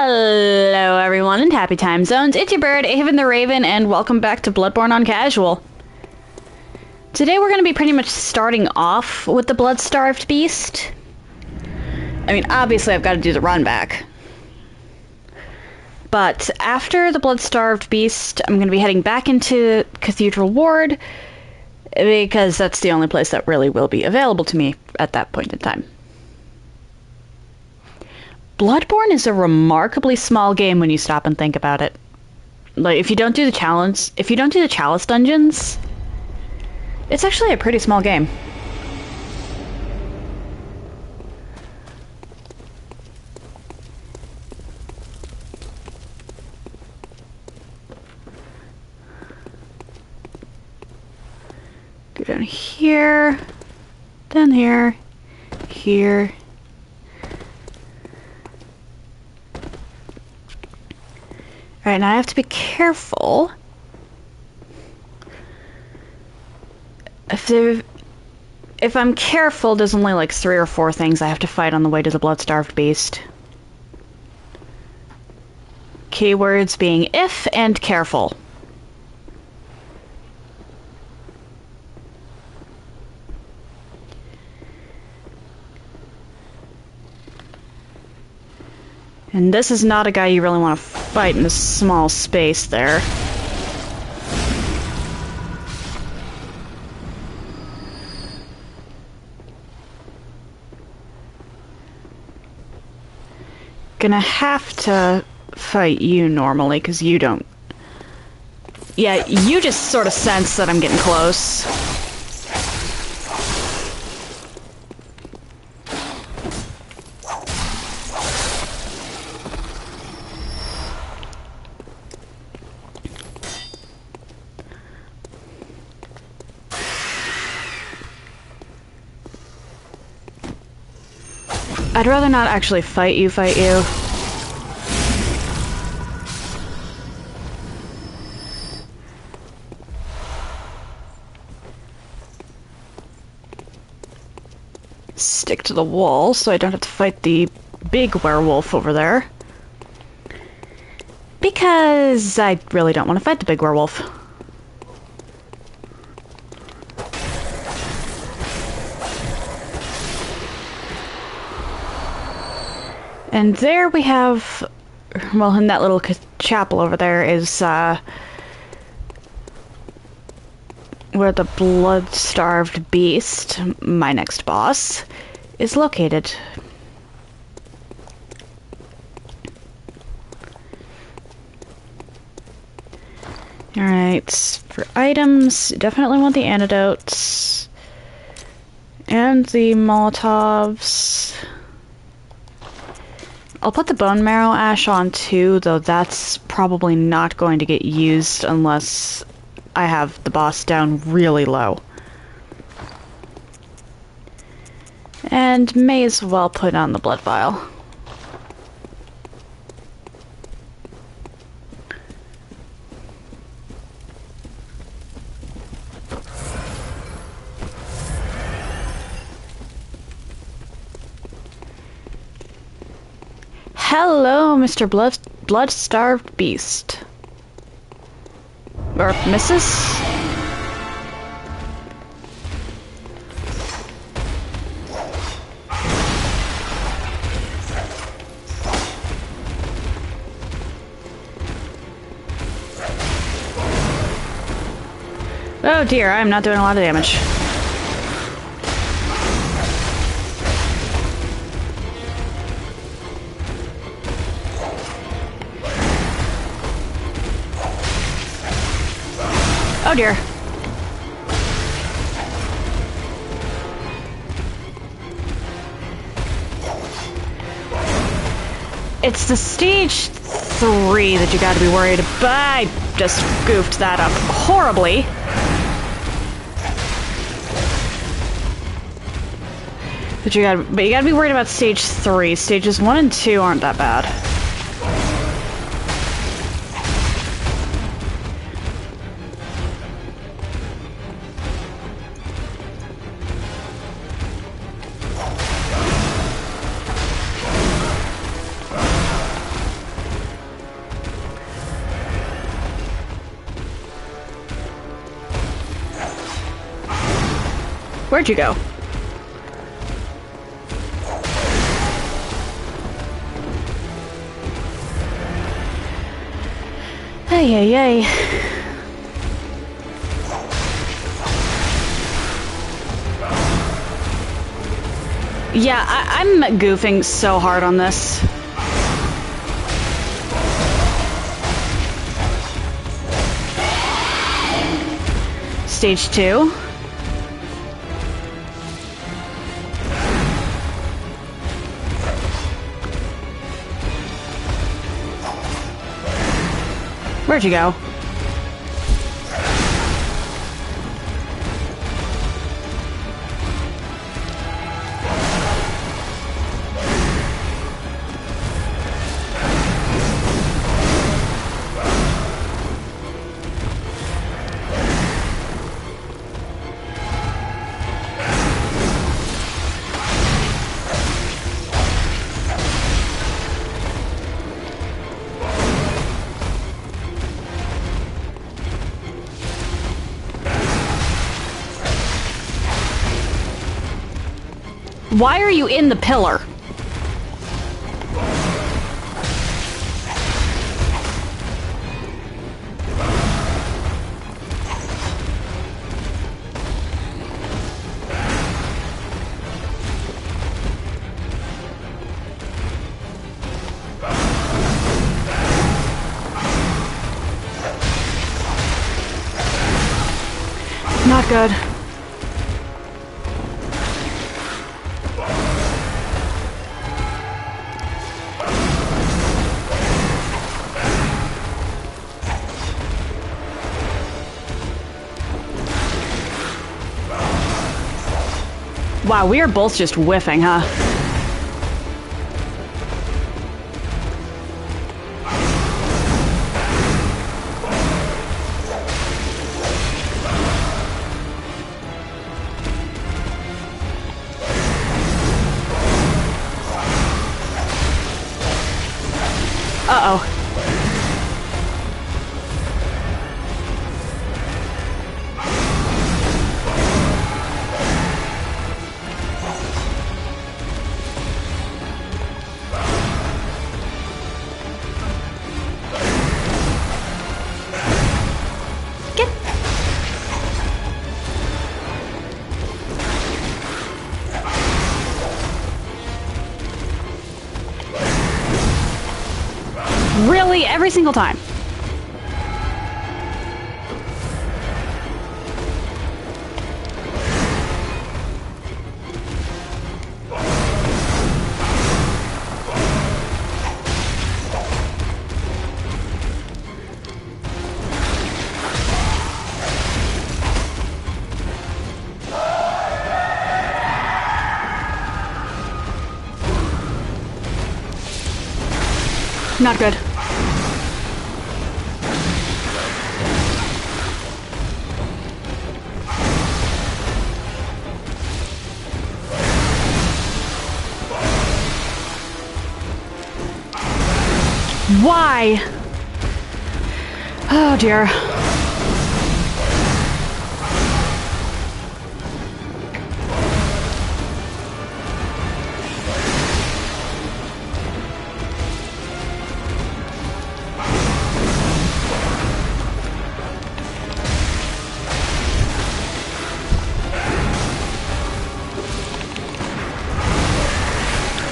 Hello everyone in Happy Time Zones, it's your bird, Aevin the Raven, and welcome back to Bloodborne on Casual. Today we're going to be pretty much starting off with the blood-starved beast. I mean, obviously I've got to do the run back. But after the blood-starved beast, I'm going to be heading back into Cathedral Ward, because that's the only place that really will be available to me at that point in time. Bloodborne is a remarkably small game when you stop and think about it. Like, if you don't do the chalice dungeons, it's actually a pretty small game. Go down here, down here, here. Alright, now I have to be careful. If I'm careful, there's only like 3 or 4 things I have to fight on the way to the blood-starved beast. Keywords being if and careful. And this is not a guy you really want to fight in a small space there. Gonna have to fight you normally, because you don't... Yeah, you just sort of sense that I'm getting close. I'd rather not actually fight you. Stick to the wall so I don't have to fight the big werewolf over there. Because I really don't want to fight the big werewolf. And there we have, well, in that little chapel over there is where the blood-starved beast, my next boss, is located. Alright, for items, definitely want the antidotes. And the Molotovs. I'll put the bone marrow ash on too, though that's probably not going to get used unless I have the boss down really low. And may as well put on the blood vial. Hello, Mr. Blood-starved beast. Or Mrs.? Oh dear, I'm not doing a lot of damage. Oh dear. It's the stage 3 that you gotta be worried about. I just goofed that up horribly. But you gotta be worried about stage 3. Stages 1 and 2 aren't that bad. Where'd you go? Hey, hey, hey. Yeah, I'm goofing so hard on this. Stage 2. Where'd you go? Why are you in the pillar? Not good. Wow, we are both just whiffing, huh? Uh-oh. Really? Every single time? Not good. Why? Oh dear.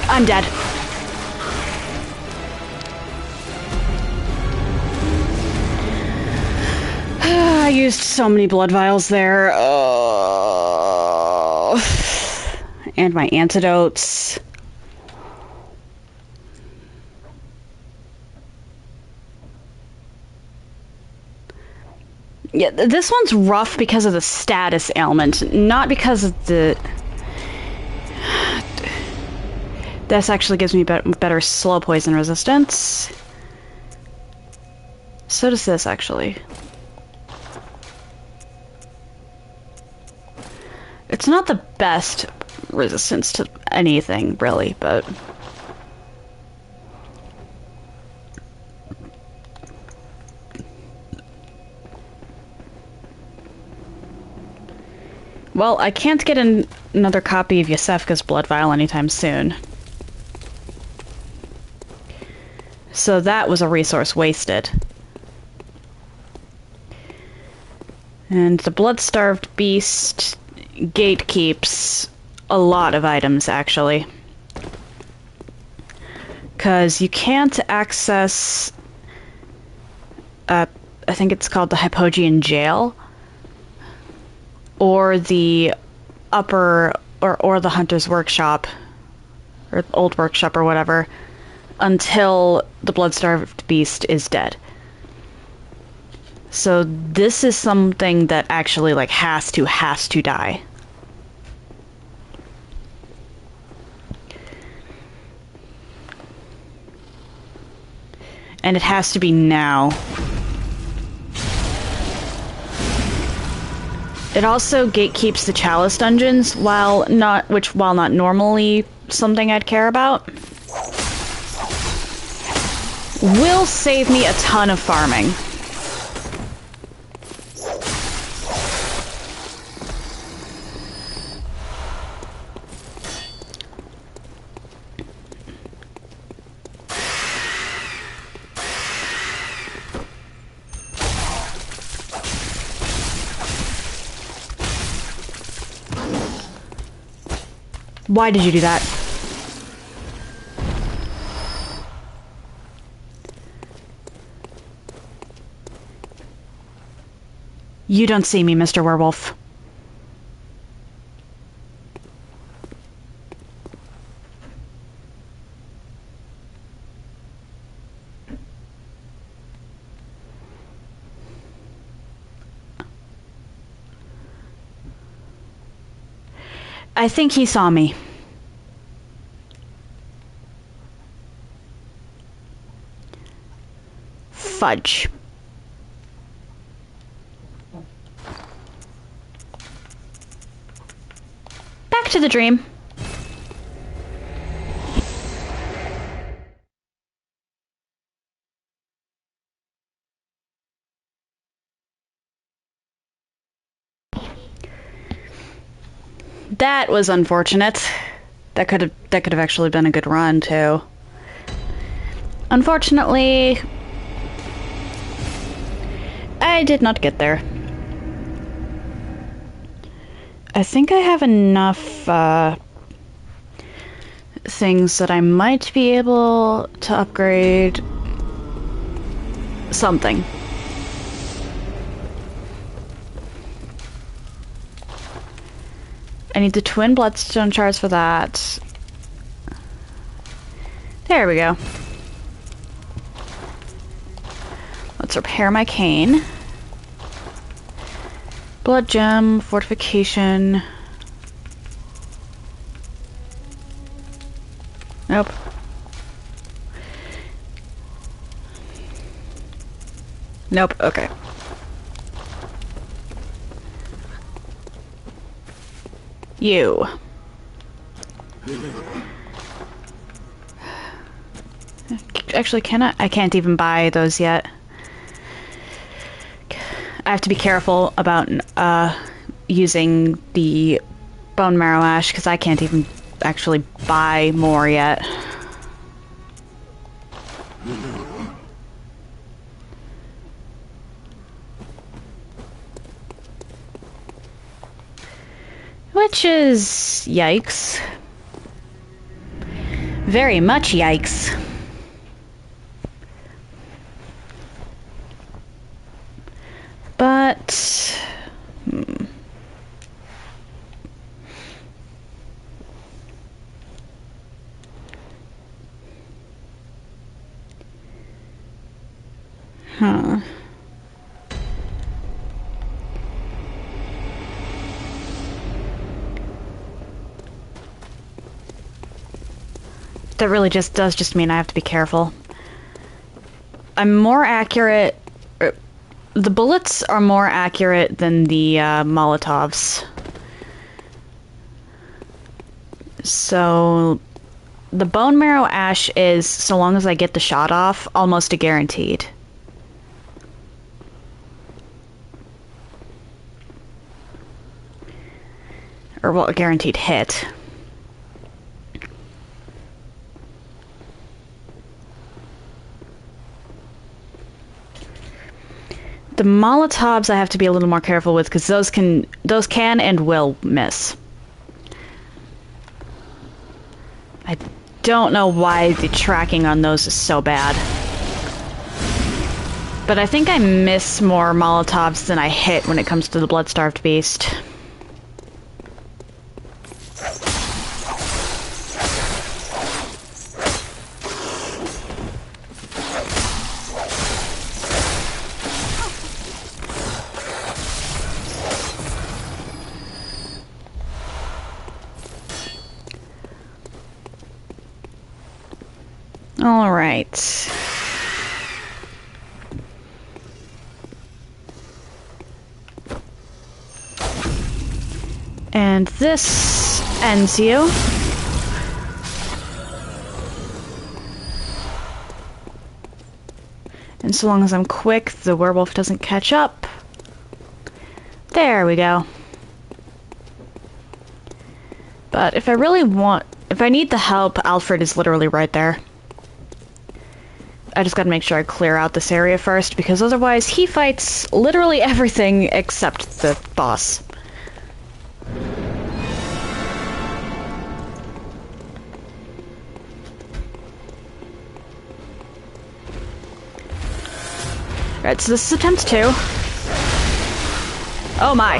I'm dead. I used so many blood vials there. Oh. And my antidotes. Yeah, this one's rough because of the status ailment, not because of the... This actually gives me better slow poison resistance. So does this, actually. It's not the best resistance to anything, really, but... Well, I can't get another copy of Yosefka's blood vial anytime soon. So that was a resource wasted. And the blood-starved beast gatekeeps a lot of items, actually. Because you can't access... I think it's called the Hypogean Jail, or the upper, or the Hunter's Workshop, or Old Workshop, or whatever, until the blood-starved beast is dead. So this is something that actually, like, has to die. And it has to be now. It also gatekeeps the Chalice dungeons, while not normally something I'd care about. Will save me a ton of farming. Why did you do that? You don't see me, Mr. Werewolf. I think he saw me. Fudge. Back to the dream. That was unfortunate. That could have actually been a good run too. Unfortunately, I did not get there. I think I have enough things that I might be able to upgrade something. I need the twin bloodstone shards for that. There we go. Let's repair my cane. Blood gem, fortification. Nope. Nope, okay. You. Actually, can I? I can't even buy those yet. I have to be careful about using the bone marrow ash because I can't even actually buy more yet. Which is yikes. Very much yikes. But huh. That really does mean I have to be careful. I'm more accurate. The bullets are more accurate than the Molotovs. So the bone marrow ash is, so long as I get the shot off, almost a guaranteed. Or, well, a guaranteed hit. The Molotovs I have to be a little more careful with, because those can and will miss. I don't know why the tracking on those is so bad. But I think I miss more Molotovs than I hit when it comes to the Blood-Starved Beast. All right. And this ends you. And so long as I'm quick, the werewolf doesn't catch up. There we go. But if I need the help, Alfred is literally right there. I just gotta make sure I clear out this area first, because otherwise he fights literally everything except the boss. Alright, so this is attempt 2. Oh my.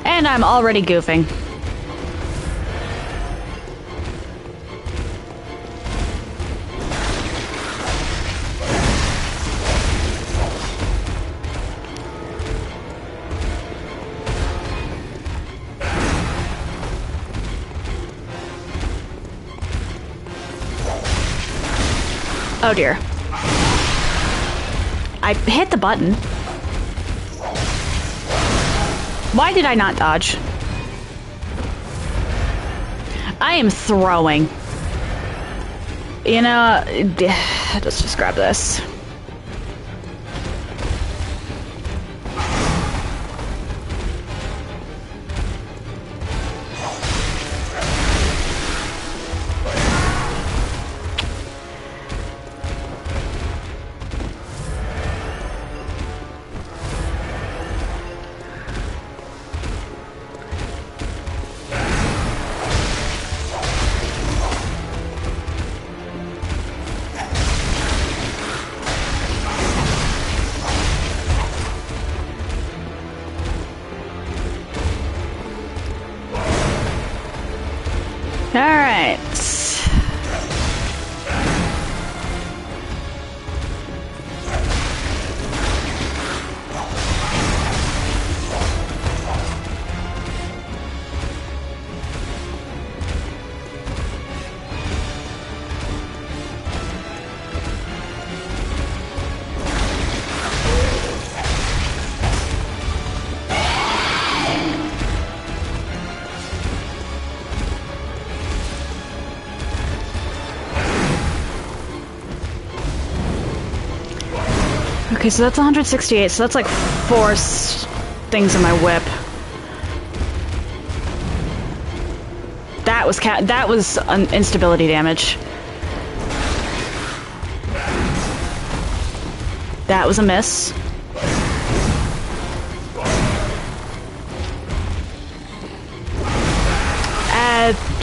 And I'm already goofing. Oh dear. I hit the button. Why did I not dodge? I am throwing. You know, let's just grab this. Alright. Okay, so that's 168, so that's like 4 things in my whip. That was instability damage. That was a miss.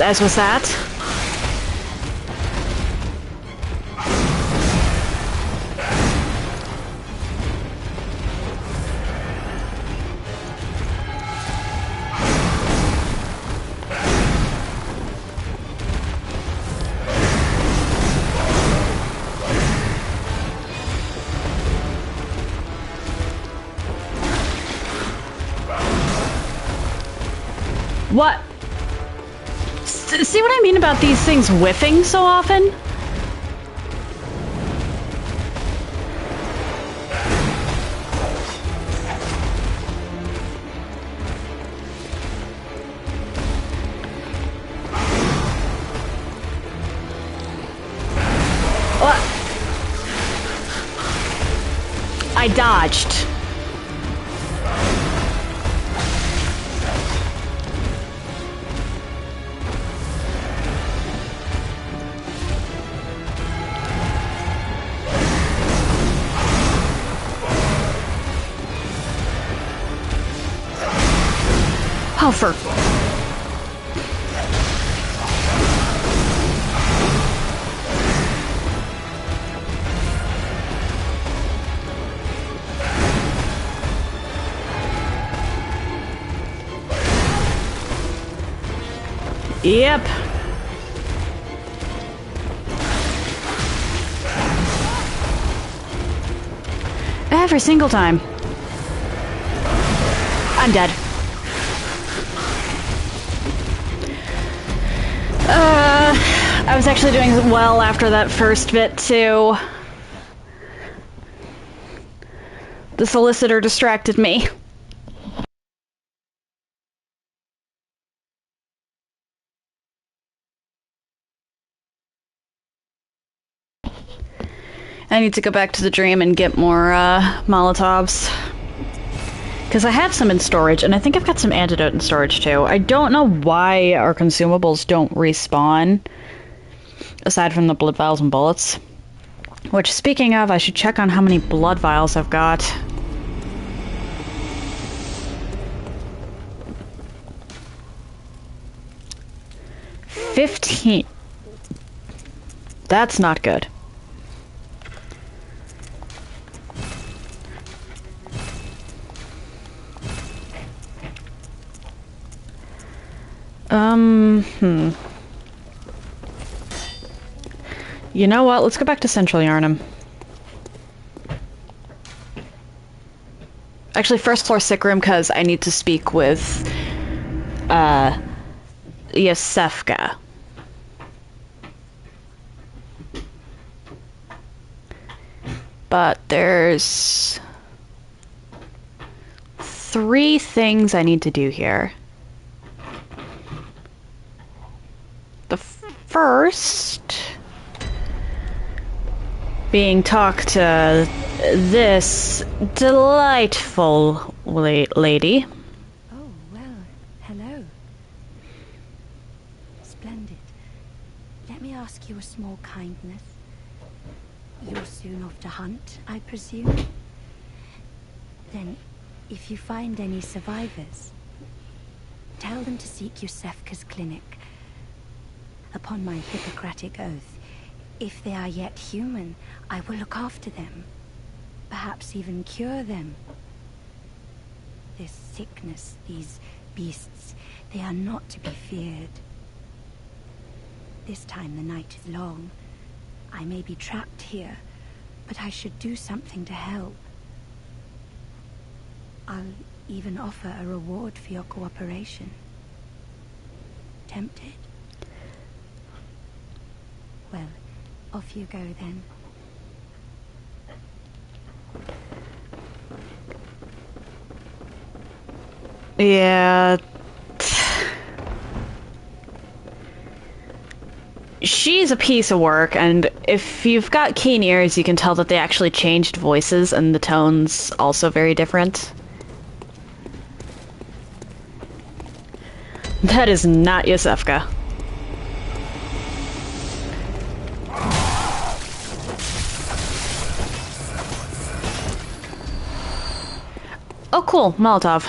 As was that. What? See what I mean about these things whiffing so often? I dodged. Oh, for... Yep. Every single time. I'm dead. I was actually doing well after that first bit, too. The solicitor distracted me. I need to go back to the dream and get more, Molotovs. Because I had some in storage, and I think I've got some antidote in storage, too. I don't know why our consumables don't respawn, aside from the blood vials and bullets. Which, speaking of, I should check on how many blood vials I've got. $15. That's not good. You know what? Let's go back to Central Yarnum. Actually, first floor sick room, because I need to speak with, Yasefka. But there's 3 things I need to do here. The first being talk to this delightful lady. Oh, well, hello. Splendid. Let me ask you a small kindness. You're soon off to hunt, I presume? Then, if you find any survivors, tell them to seek Yusefka's clinic. Upon my Hippocratic oath, if they are yet human, I will look after them. Perhaps even cure them. This sickness, these beasts, they are not to be feared. This time the night is long. I may be trapped here, but I should do something to help. I'll even offer a reward for your cooperation. Tempted? Well, off you go then. Yeah. She's a piece of work, and if you've got keen ears, you can tell that they actually changed voices, and the tone's also very different. That is not Yasefka. Oh, cool. Molotov.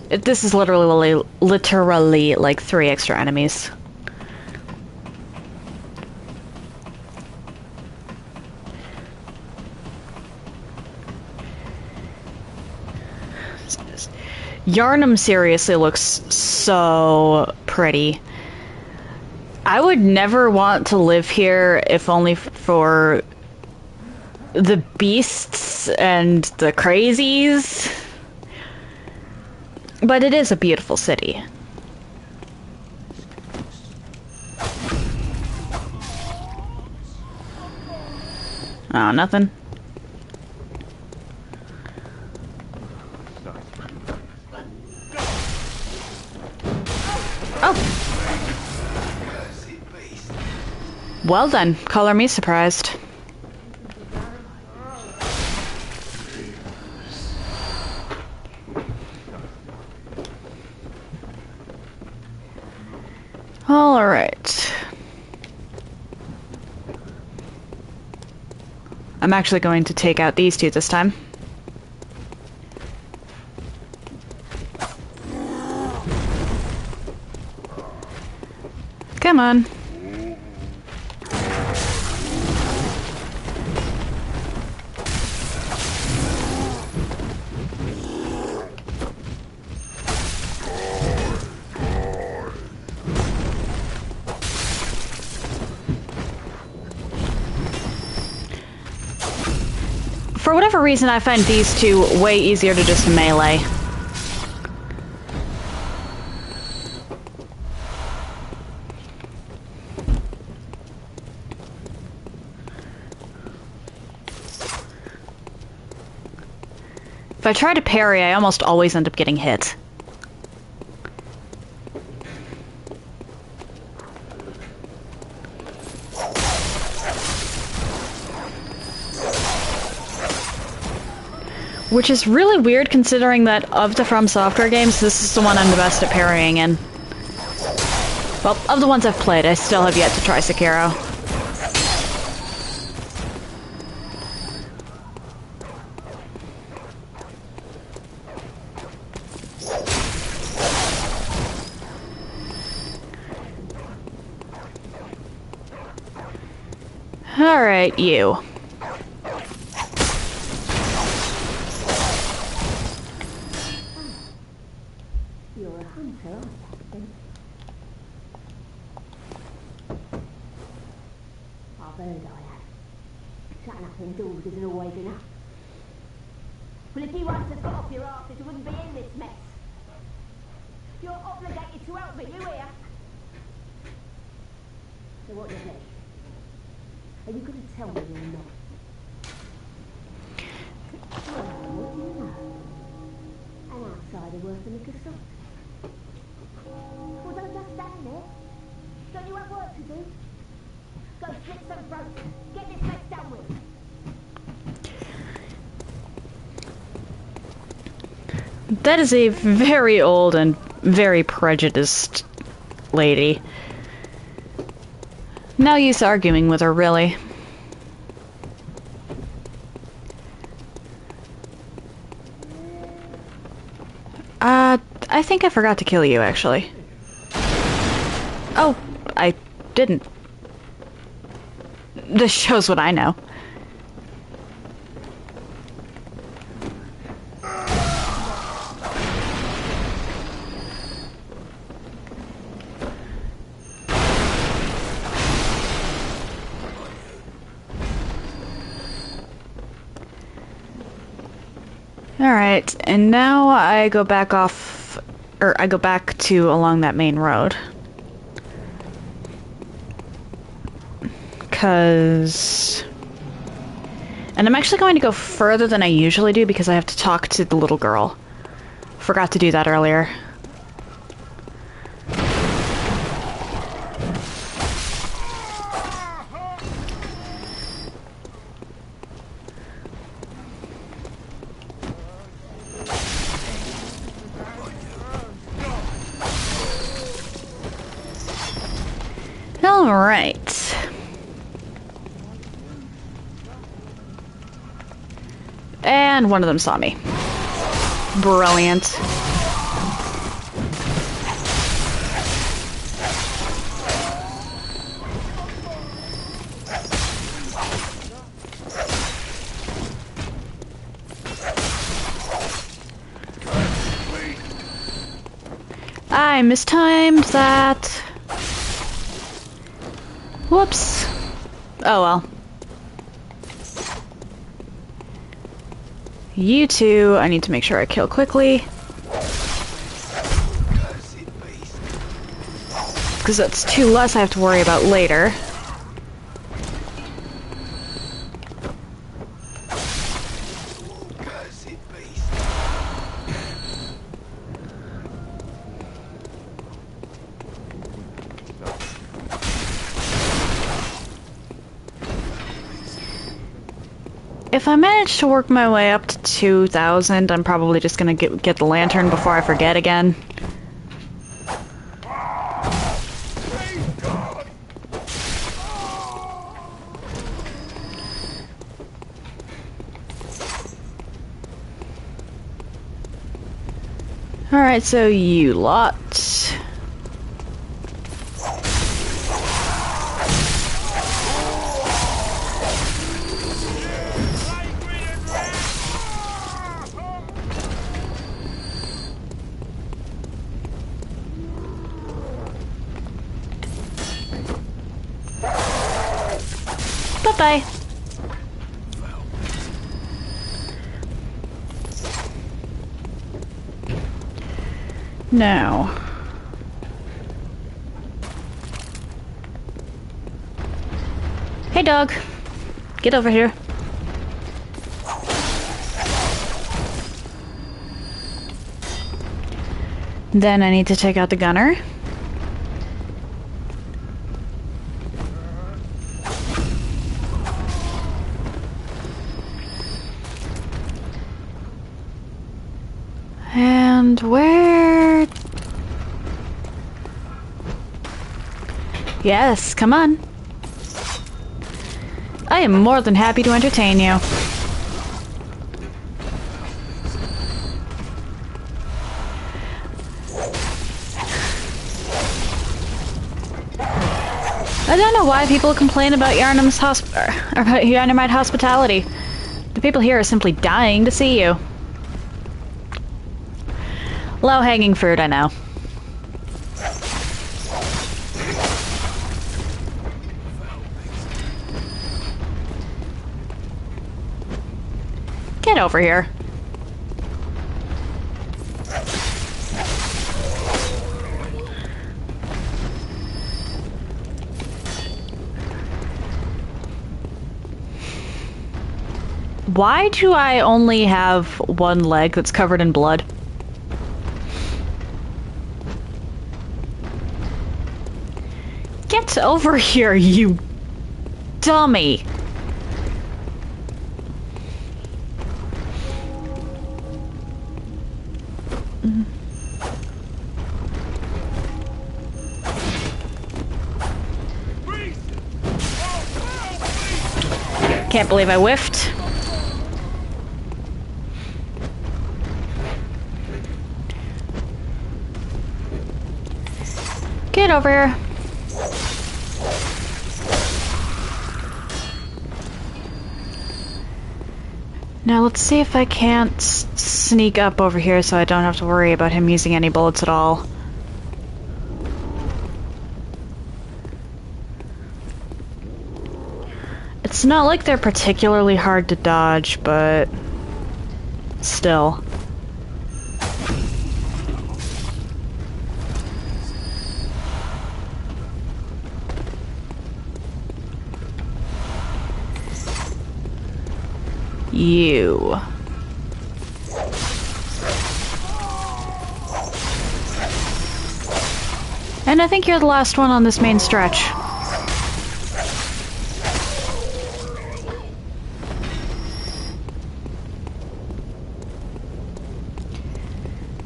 This is literally like 3 extra enemies. Yarnum seriously looks so pretty. I would never want to live here if only for the beasts and the crazies. But it is a beautiful city. Oh, nothing. Well then, color me surprised. Alright. I'm actually going to take out these two this time. Come on. For whatever reason, I find these two way easier to just melee. If I try to parry, I almost always end up getting hit. Which is really weird considering that of the From Software games, this is the one I'm the best at parrying in. Well, of the ones I've played, I still have yet to try Sekiro. Alright, you. Indoors isn't always enough. Well, if you once had got off your arse, you wouldn't be in this mess. You're obligated to help me, you hear? So what does it? Are you going to tell me or not? Well, what do you know? An outsider worth a lick of salt. Well, don't just stand there. Don't you have work to do? Go slit some throats. Get this mess done with. That is a very old and very prejudiced lady. No use arguing with her, really. I think I forgot to kill you, actually. Oh, I didn't. This shows what I know. Alright, and now I go back off, or I go back to along that main road. And I'm actually going to go further than I usually do because I have to talk to the little girl. Forgot to do that earlier. Alright. And one of them saw me. Brilliant. I mistimed that. Whoops. Oh well. You two, I need to make sure I kill quickly. Because that's two less I have to worry about later. If I manage to work my way up to 2,000, I'm probably just gonna get the lantern before I forget again. Alright, so you lot. Bye-bye. Now. Hey, dog. Get over here. Then I need to take out the gunner. And where... Yes, come on. I am more than happy to entertain you. I don't know why people complain about Yarnamite hospitality. The people here are simply dying to see you. Low-hanging fruit, I know. Get over here. Why do I only have one leg that's covered in blood? Get over here, you dummy! Can't believe I whiffed. Get over here. Now let's see if I can't sneak up over here so I don't have to worry about him using any bullets at all. It's not like they're particularly hard to dodge, but still. You. And I think you're the last one on this main stretch.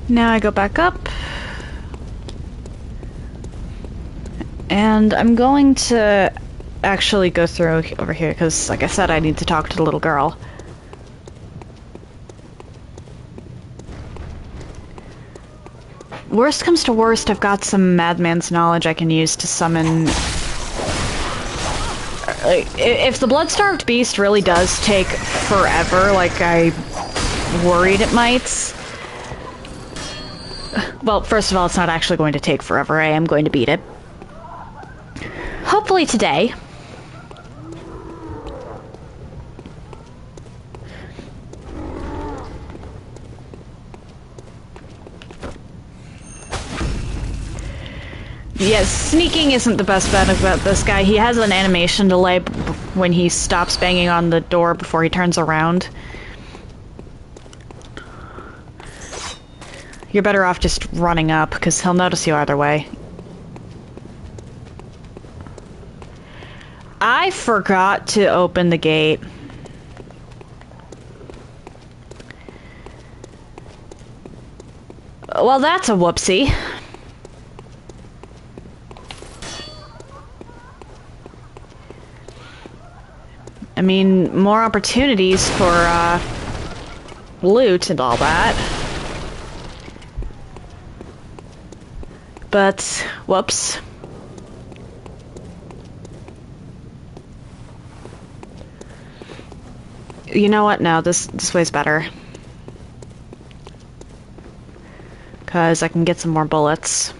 Now I go back up. And I'm going to actually go through over here because, like I said, I need to talk to the little girl. Worst comes to worst, I've got some madman's knowledge I can use to summon... If the blood-starved beast really does take forever, like I worried it might... Well, first of all, it's not actually going to take forever. I am going to beat it. Hopefully today. Yes, sneaking isn't the best bet about this guy. He has an animation delay when he stops banging on the door before he turns around. You're better off just running up, because he'll notice you either way. I forgot to open the gate. Well, that's a whoopsie. I mean, more opportunities for, loot and all that. But, whoops. You know what? No, this way's better. 'Cause I can get some more bullets.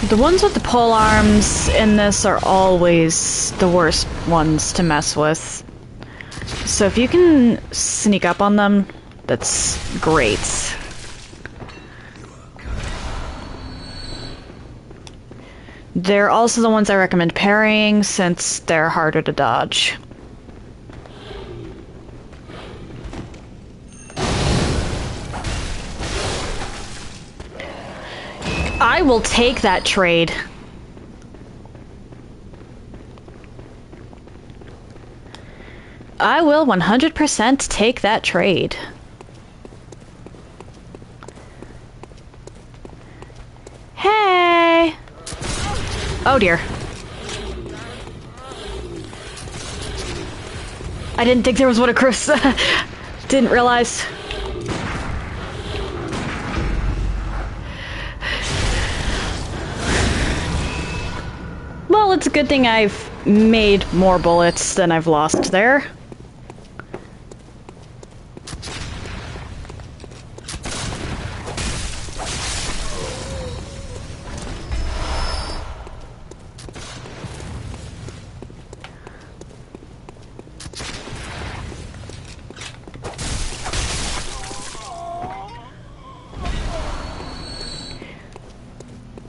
The ones with the pole arms in this are always the worst ones to mess with. So if you can sneak up on them, that's great. They're also the ones I recommend parrying since they're harder to dodge. I will take that trade. I will 100% take that trade. Hey! Oh dear. I didn't think there was one across. Didn't realize. Well, it's a good thing I've made more bullets than I've lost there.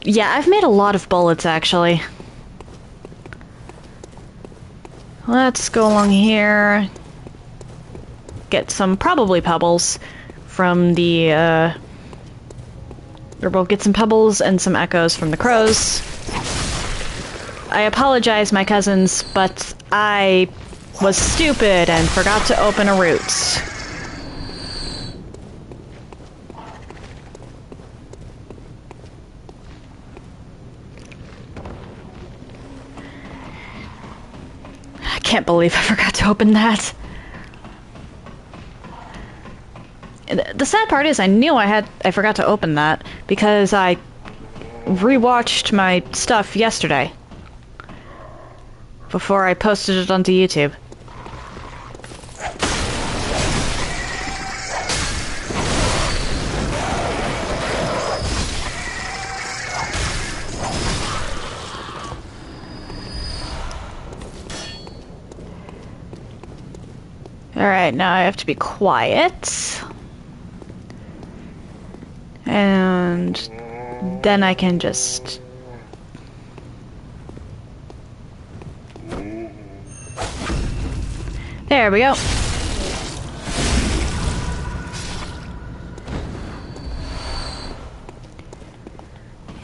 Yeah, I've made a lot of bullets, actually. Let's go along here. Get some, probably pebbles, from the, or we'll get some pebbles and some echoes from the crows. I apologize, my cousins, but I was stupid and forgot to open a route. I can't believe I forgot to open that. The sad part is I knew I forgot to open that because I rewatched my stuff yesterday before I posted it onto YouTube. Alright, now I have to be quiet. And then I can just... There we go.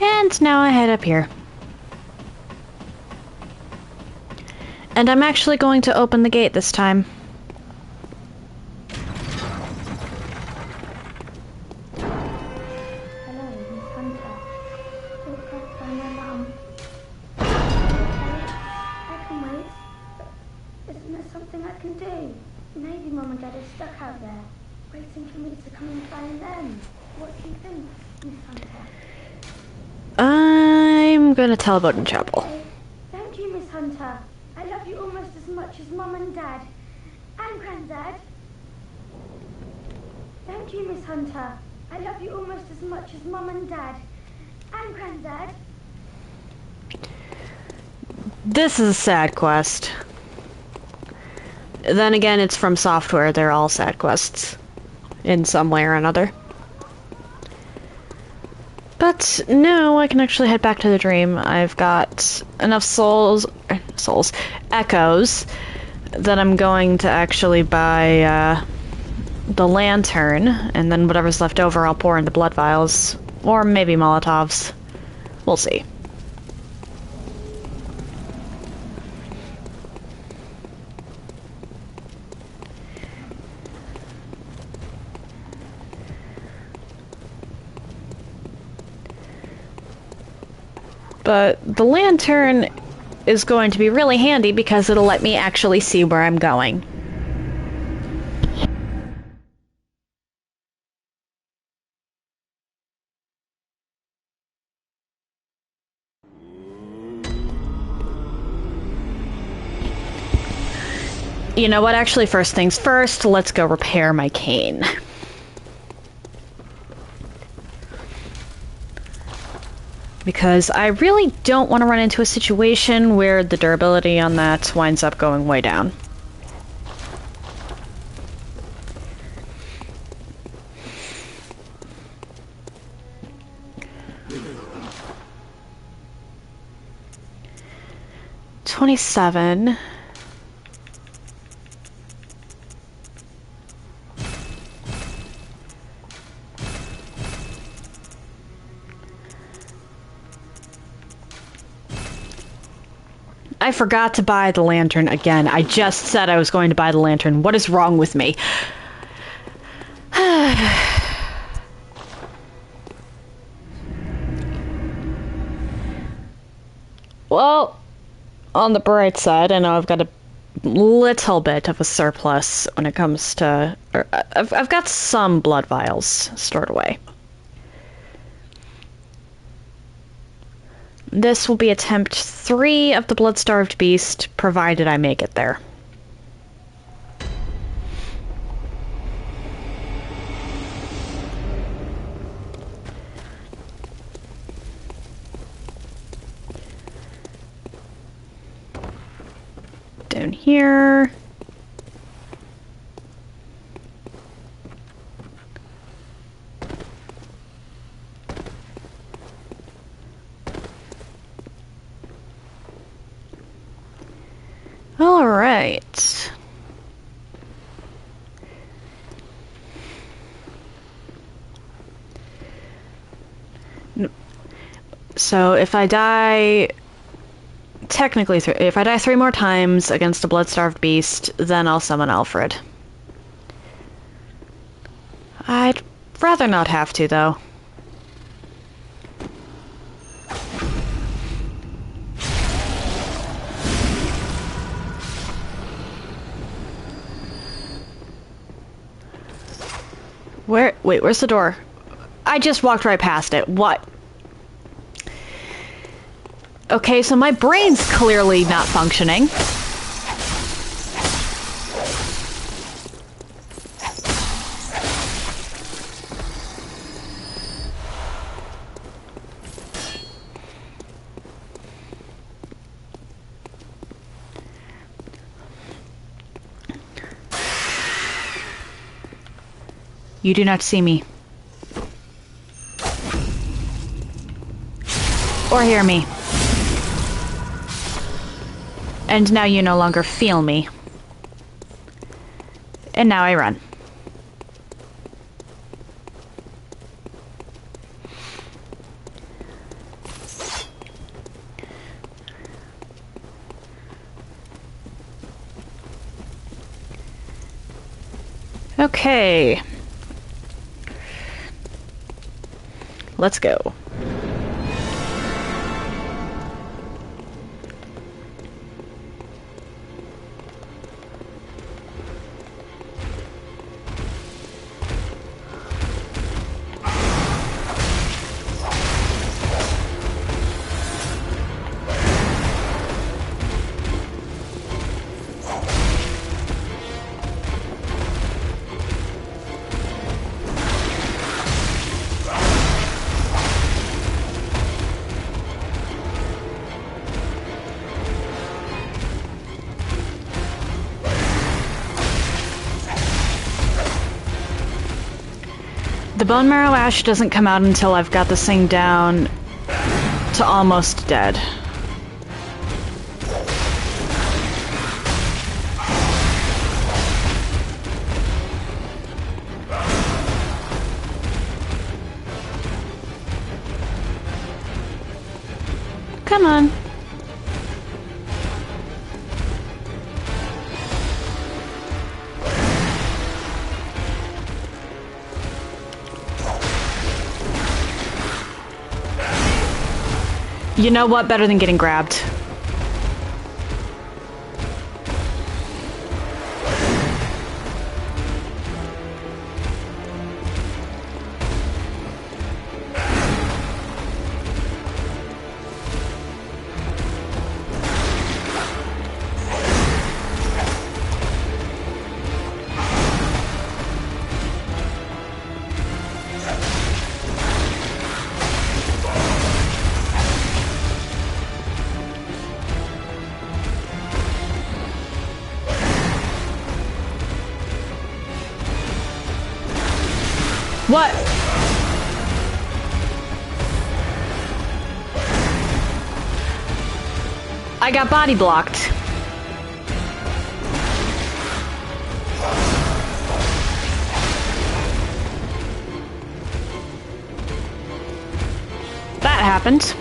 And now I head up here. And I'm actually going to open the gate this time. I'm gonna televote in chapel. Thank you, Miss Hunter. I love you almost as much as Mum and Dad. And Granddad. Thank you, Miss Hunter. I love you almost as much as Mum and Dad. And Granddad. This is a sad quest. Then again, it's from Software. They're all sad quests. In some way or another. But But no, I can actually head back to the dream. I've got enough echoes, that I'm going to actually buy the lantern, and then whatever's left over I'll pour into blood vials. Or maybe Molotovs. We'll see. But the lantern is going to be really handy because it'll let me actually see where I'm going. You know what? Actually, first things first, let's go repair my cane. Because I really don't want to run into a situation where the durability on that winds up going way down. $27. I forgot to buy the lantern again. I just said I was going to buy the lantern. What is wrong with me? Well, on the bright side, I know I've got a little bit of a surplus when it comes to... I've got some blood vials stored away. This will be attempt 3 of the Blood-Starved Beast, provided I make it there. Down here. All right. So if I die, technically, if I die 3 more times against a blood-starved beast, then I'll summon Alfred. I'd rather not have to, though. Wait, where's the door? I just walked right past it. What? Okay, so my brain's clearly not functioning. You do not see me. Or hear me. And now you no longer feel me. And now I run. Okay. Let's go. The bone marrow ash doesn't come out until I've got this thing down to almost dead. Come on. You know what? Better than getting grabbed. What? I got body blocked. That happened.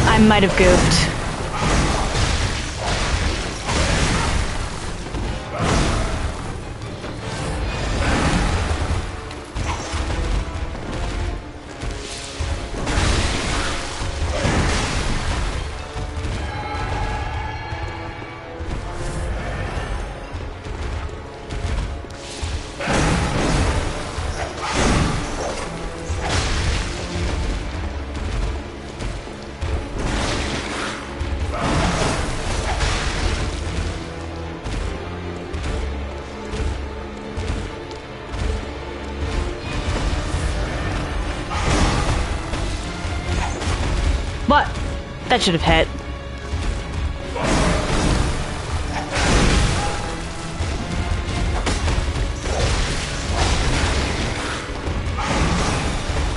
I might have goofed. What? That should have hit.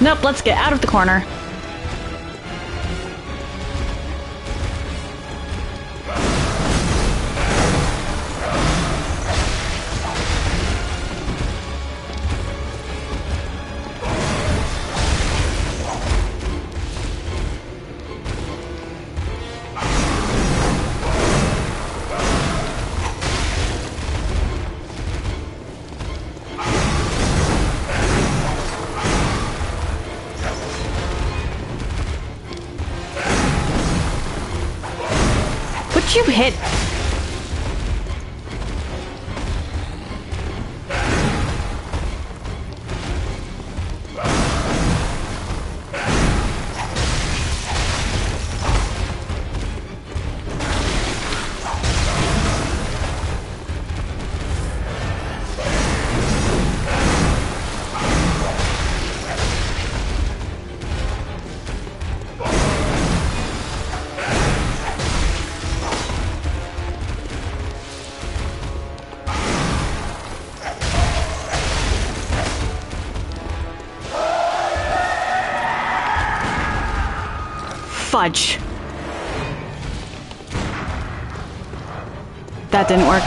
Nope, let's get out of the corner. You hit. Fudge. That didn't work.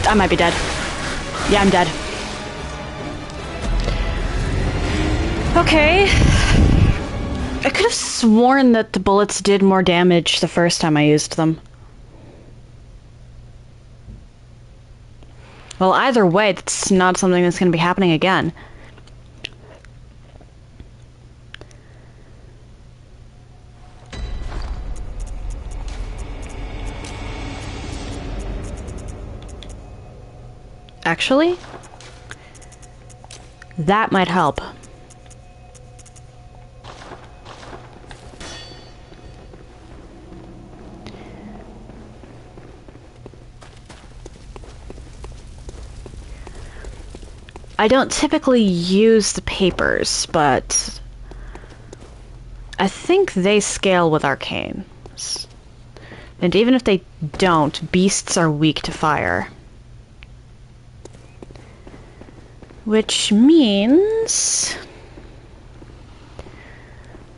I might be dead. Yeah, I'm dead. Okay. I could have sworn that the bullets did more damage the first time I used them. Well, either way, that's not something that's going to be happening again. Actually, that might help. I don't typically use the papers, but I think they scale with arcane. And even if they don't, beasts are weak to fire. Which means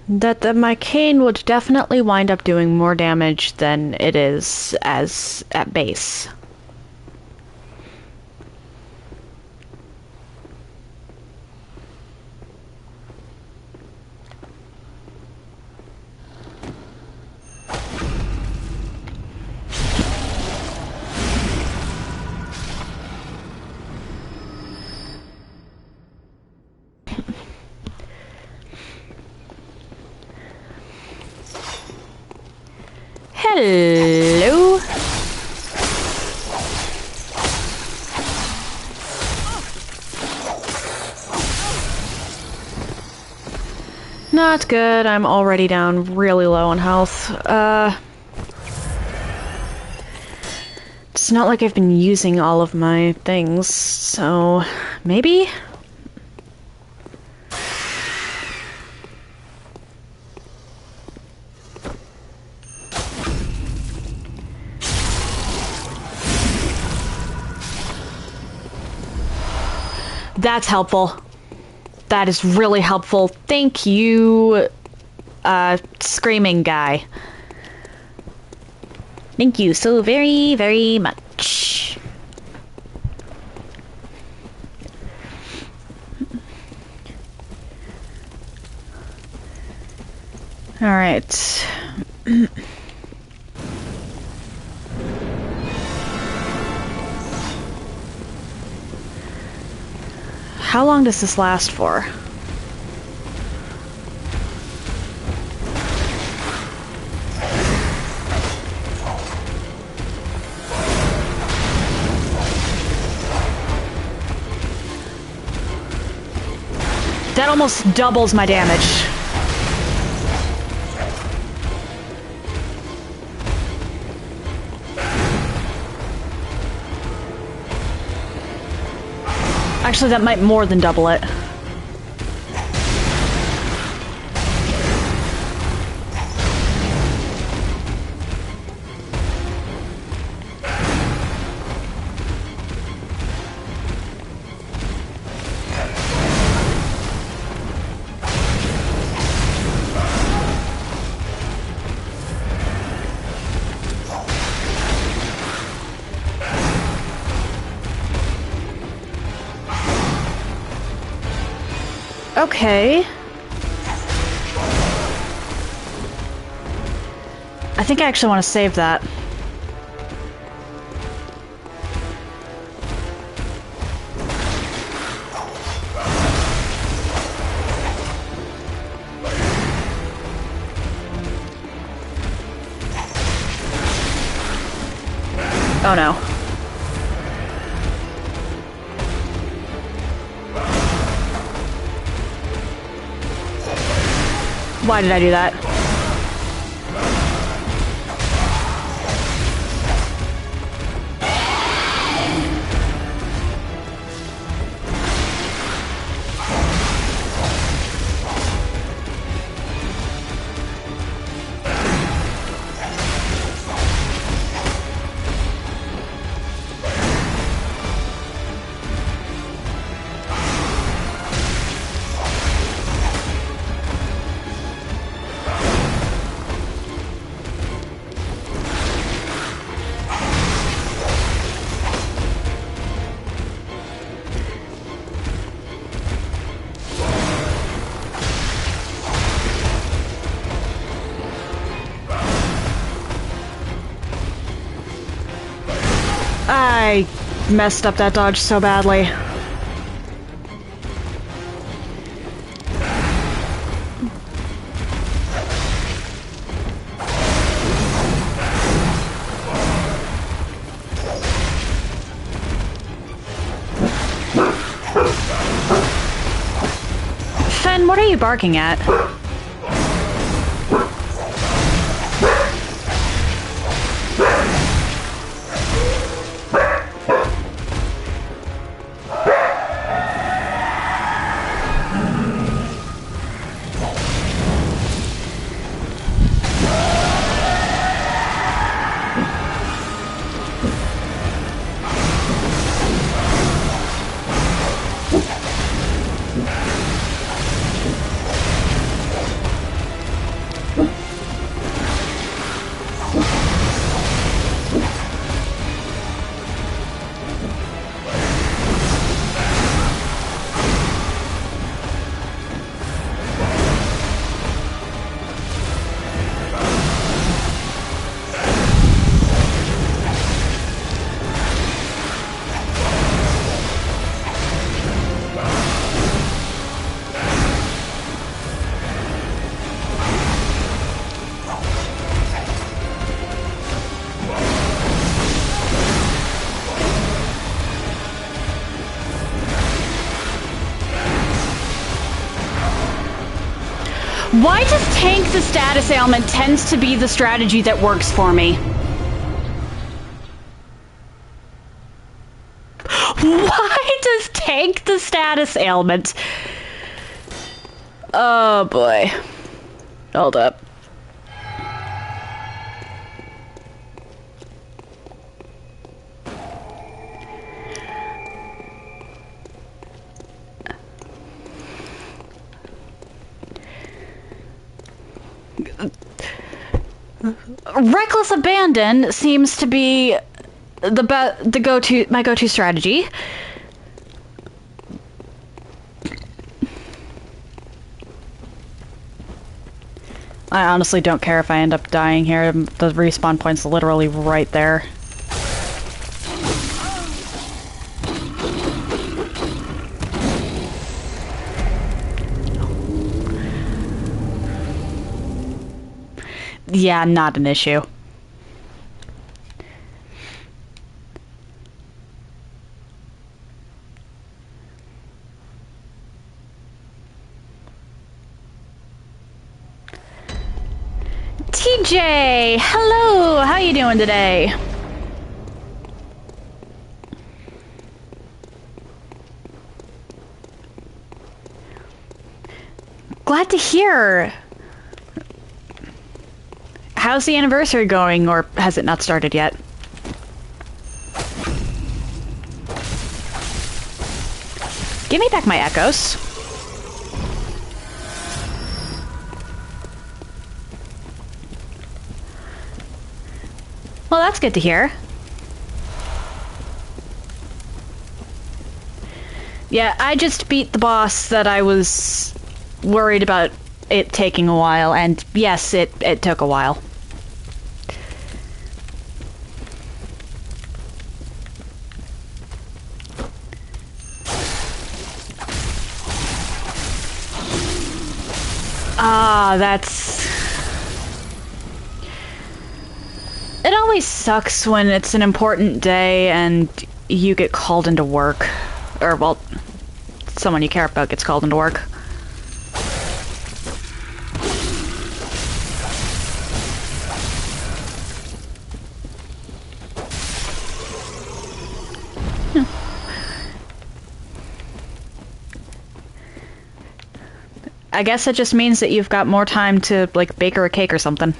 that my cane would definitely wind up doing more damage than it is as at base. Hello. Not good. I'm already down really low on health. It's not like I've been using all of my things, so maybe? That's helpful. That is really helpful. Thank you, screaming guy. Thank you so very, very much. All right. How long does this last for? That almost doubles my damage. Actually, that might more than double it. Okay. I think I actually want to save that. Oh no. Why did I do that? messed up that dodge so badly. Fen, what are you barking at? Why does tank the status ailment tends to be the strategy that works for me? Why does tank the status ailment? Oh boy. Hold up. Reckless abandon seems to be my go-to strategy. I honestly don't care if I end up dying here. The respawn point's literally right there. Yeah, not an issue. TJ, hello. How you doing today? Glad to hear. How's the anniversary going, or has it not started yet? Give me back my echoes. Well, that's good to hear. Yeah, I just beat the boss that I was worried about it taking a while, and yes, it took a while. Ah, that's... It always sucks when it's an important day and you get called into work. Or, well, someone you care about gets called into work. I guess it just means that you've got more time to, like, bake her a cake or something.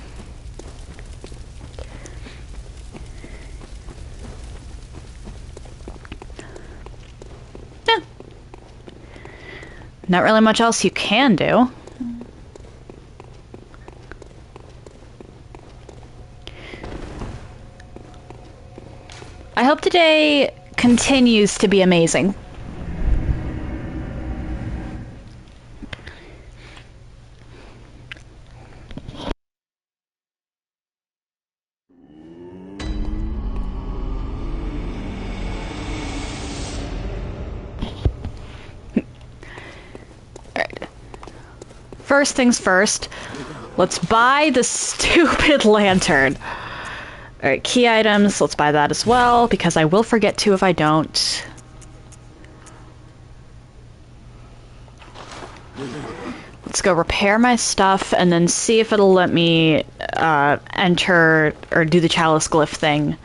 Yeah. Not really much else you can do. I hope today continues to be amazing. first things first. Let's buy the stupid lantern. Alright, key items. Let's buy that as well, because I will forget to if I don't. Let's go repair my stuff and then see if it'll let me enter or do the chalice glyph thing.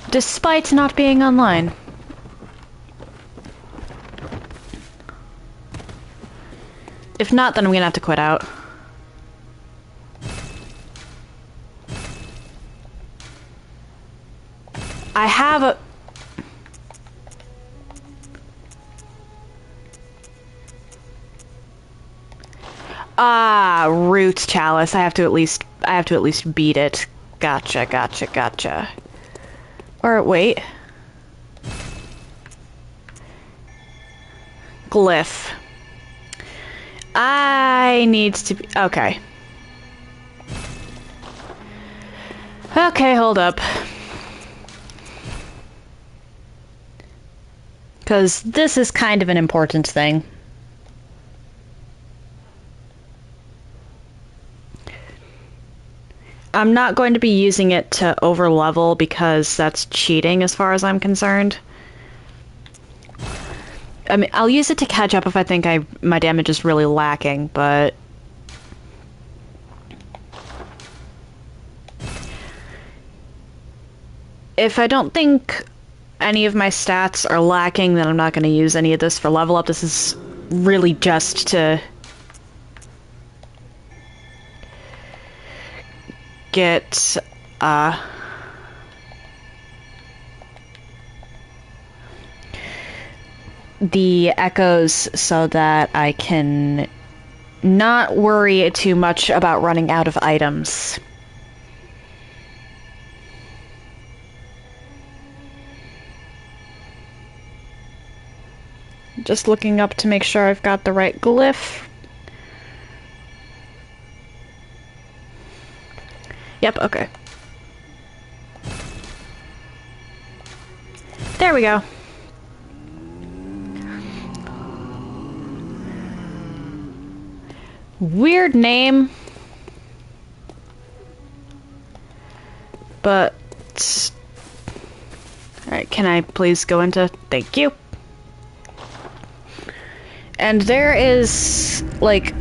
Despite not being online. If not, then I'm gonna have to quit out. I have a... root chalice. I have to at least beat it. Gotcha, gotcha, gotcha. Or wait. Glyph. I need to be... Okay. Okay, hold up. Because this is kind of an important thing. I'm not going to be using it to overlevel because that's cheating as far as I'm concerned. I mean, I'll use it to catch up if I think my damage is really lacking, but... If I don't think any of my stats are lacking, then I'm not going to use any of this for level up. This is really just to... get the echoes so that I can not worry too much about running out of items. Just looking up to make sure I've got the right glyph. Yep, okay. There we go. Weird name. But... Alright, can I please go into... Thank you. And there is, like...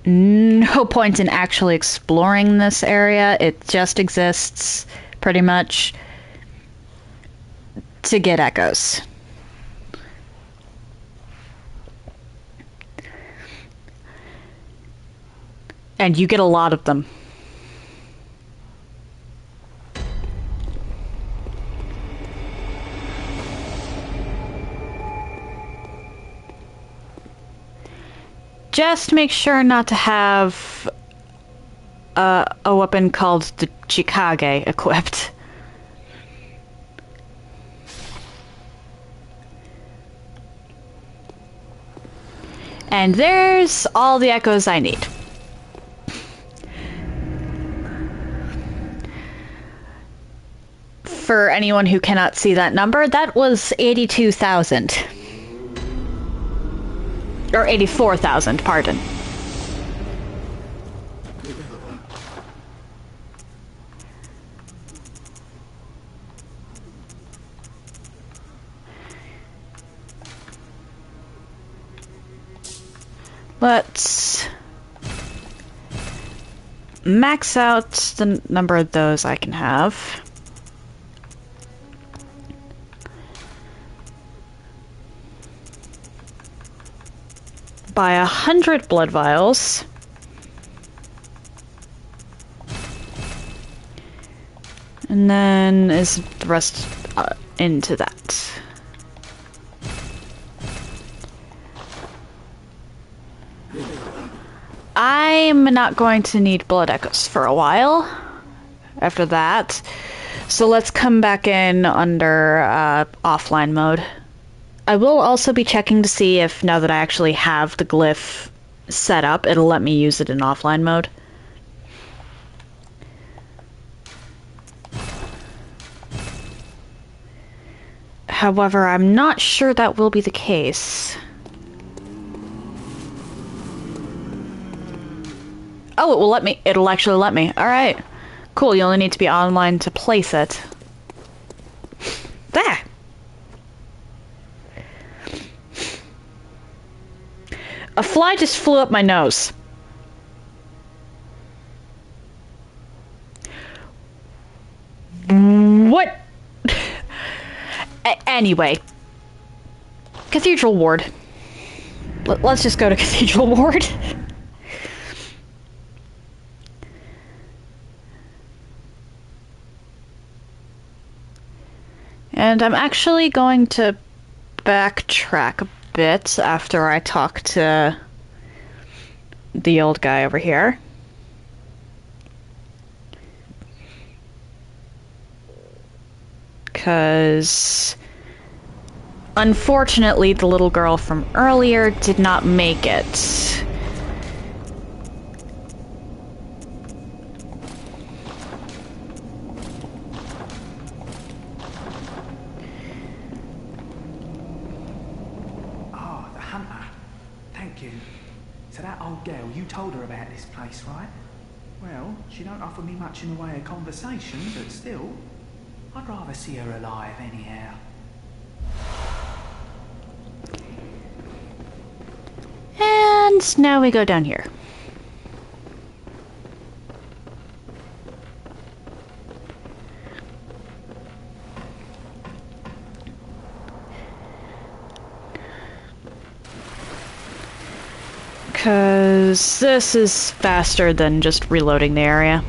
no point in actually exploring this area. It just exists, pretty much, to get echoes. And you get a lot of them. Just make sure not to have a weapon called the Chikage equipped. And there's all the echoes I need. For anyone who cannot see that number, that was 82,000. Or 84,000, pardon. Let's max out the number of those I can have. By 100 blood vials. And then is the rest into that. I'm not going to need blood echoes for a while after that. So let's come back in under offline mode. I will also be checking to see if, now that I actually have the glyph set up, it'll let me use it in offline mode. However, I'm not sure that will be the case. Oh, it will let me. It'll actually let me. Alright. Cool, you only need to be online to place it. There! A fly just flew up my nose. What? Anyway. Cathedral Ward. Let's just go to Cathedral Ward. And I'm actually going to backtrack a bit after I talk to the old guy over here. Because unfortunately the little girl from earlier did not make it. So that old girl, you told her about this place, right? Well, she don't offer me much in the way of conversation, but still, I'd rather see her alive anyhow. And now we go down here. Because this is faster than just reloading the area.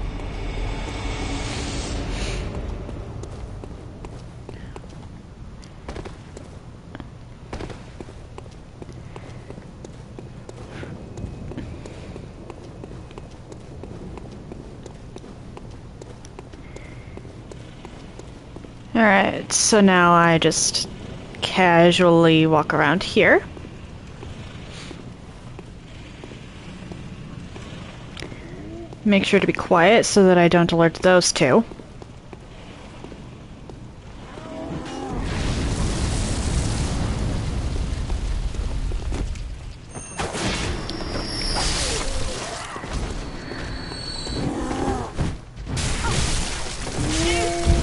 Alright, so now I just casually walk around here. Make sure to be quiet so that I don't alert those two.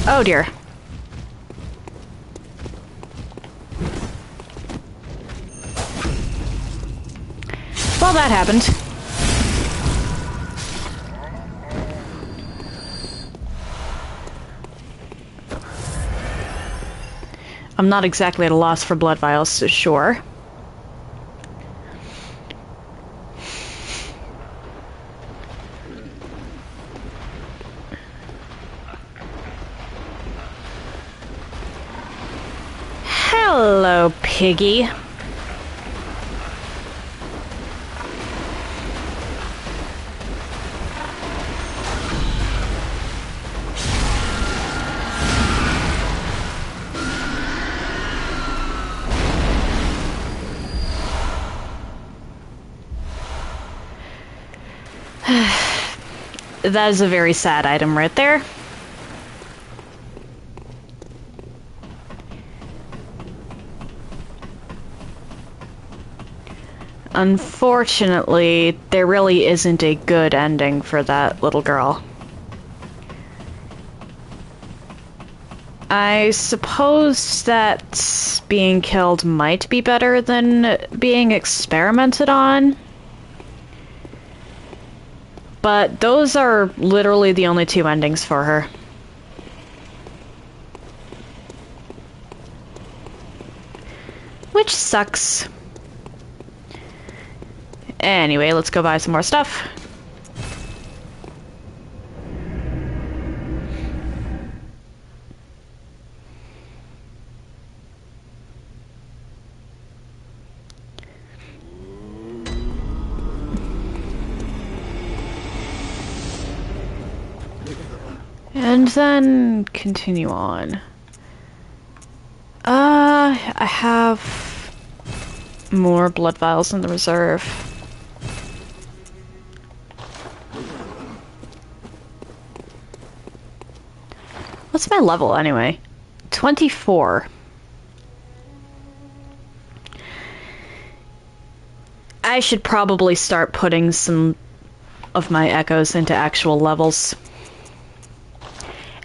Oh dear. Well, that happened. I'm not exactly at a loss for blood vials, so sure. Hello, piggy. That is a very sad item right there. Unfortunately, there really isn't a good ending for that little girl. I suppose that being killed might be better than being experimented on. But those are literally the only two endings for her. Which sucks. Anyway, let's go buy some more stuff. And then continue on. I have more blood vials in the reserve. What's my level anyway? 24. I should probably start putting some of my echoes into actual levels.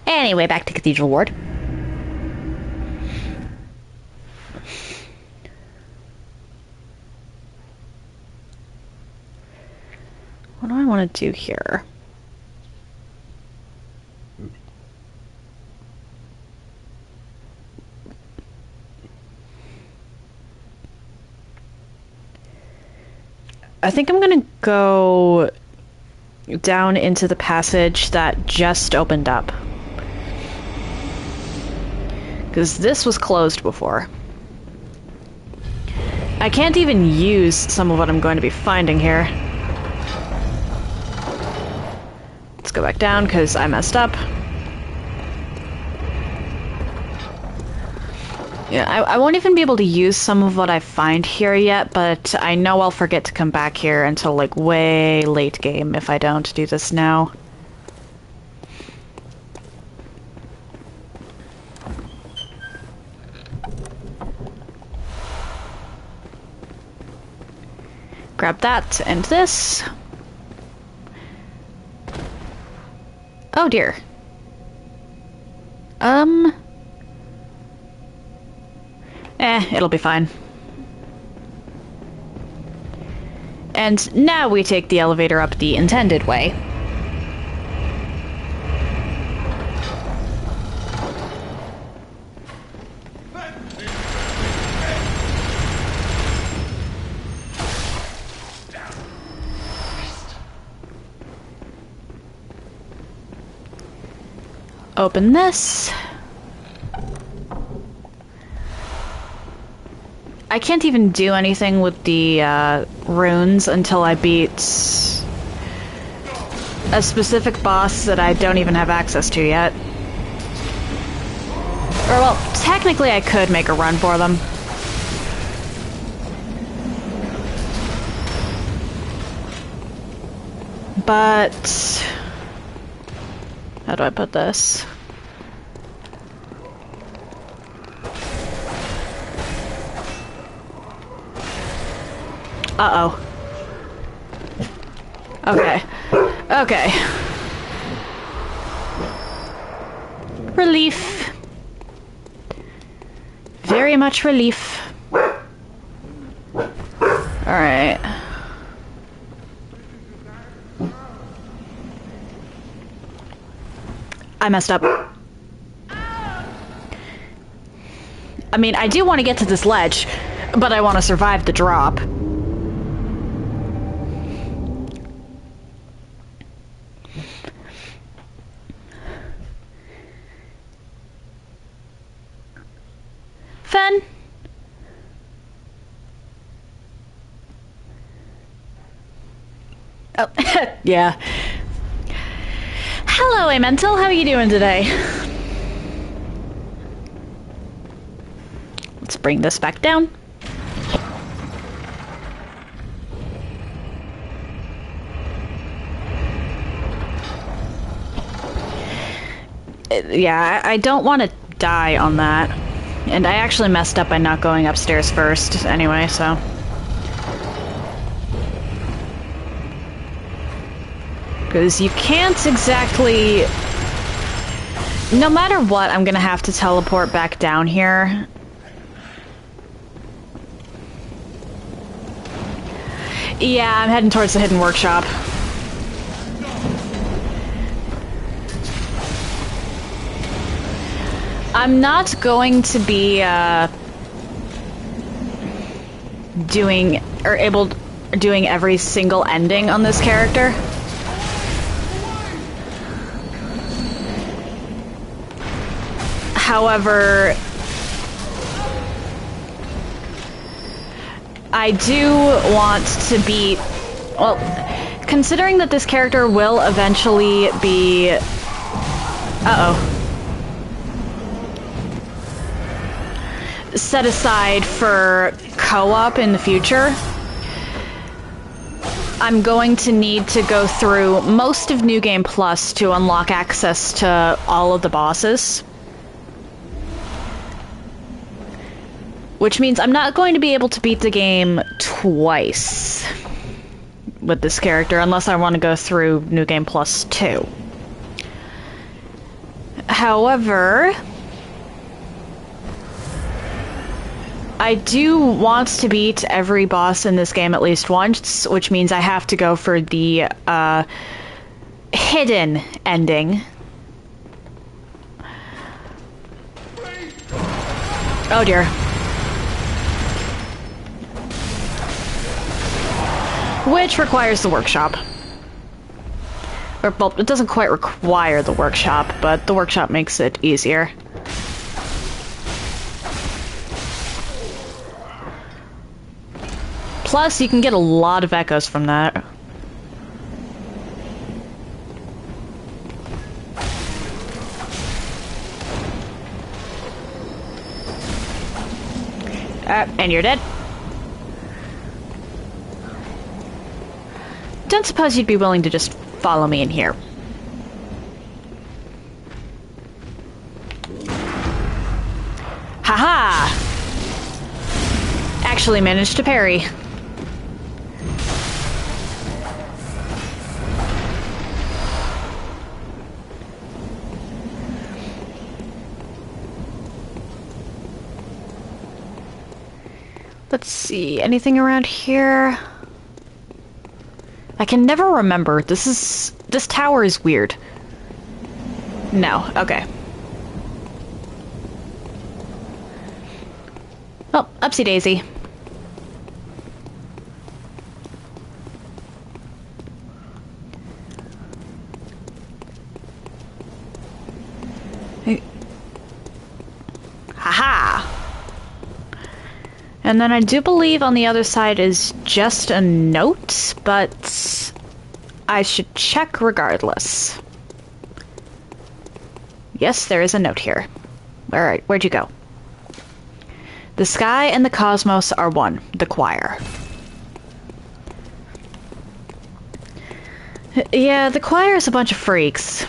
Anyway, back to Cathedral Ward. What do I want to do here? I think I'm gonna go down into the passage that just opened up. Because this was closed before. I can't even use some of what I'm going to be finding here. Let's go back down because I messed up. Yeah, I won't even be able to use some of what I find here yet, but I know I'll forget to come back here until like way late game if I don't do this now. Grab that and this. Oh dear. It'll be fine. And now we take the elevator up the intended way. Open this. I can't even do anything with the runes until I beat a specific boss that I don't even have access to yet. Or, well, technically I could make a run for them. But how do I put this? Uh-oh. Okay. Okay. Relief. Very much relief. Alright. I messed up. I mean, I do want to get to this ledge, but I want to survive the drop. Fun. Oh, yeah. Hello, Elemental. How are you doing today? Let's bring this back down. Yeah, I don't want to die on that. And I actually messed up by not going upstairs first anyway, so... Because you can't exactly... No matter what, I'm gonna have to teleport back down here. Yeah, I'm heading towards the hidden workshop. I'm not going to be, doing every single ending on this character. However, I do want to beat, well, considering that this character will eventually be, set aside for co-op in the future, I'm going to need to go through most of New Game Plus to unlock access to all of the bosses. Which means I'm not going to be able to beat the game twice with this character unless I want to go through New Game Plus 2. However, I do want to beat every boss in this game at least once, which means I have to go for the hidden ending. Oh dear. Which requires the workshop. Or, well, it doesn't quite require the workshop, but the workshop makes it easier. Plus, you can get a lot of echoes from that. And you're dead. Don't suppose you'd be willing to just follow me in here. Haha! Actually managed to parry. Let's see, anything around here? I can never remember. This tower is weird. No, okay. Oh, upsie daisy. Hey. Haha! And then I do believe on the other side is just a note, but I should check regardless. Yes, there is a note here. Alright, where'd you go? The sky and the cosmos are one, the choir. Yeah, the choir is a bunch of freaks.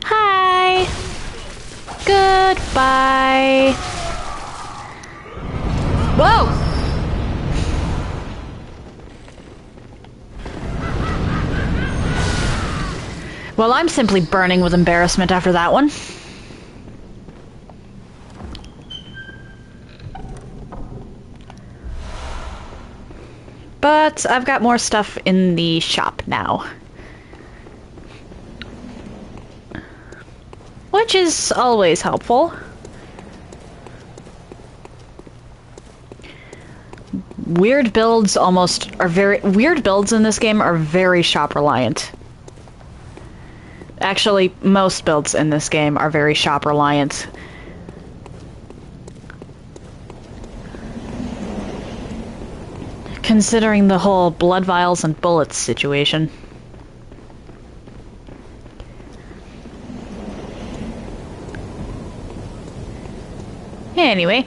Hi! Goodbye! Whoa! Well, I'm simply burning with embarrassment after that one. But I've got more stuff in the shop now. Which is always helpful. Weird builds in this game are very shop reliant. Actually, most builds in this game are very shop reliant. Considering the whole blood vials and bullets situation. Anyway.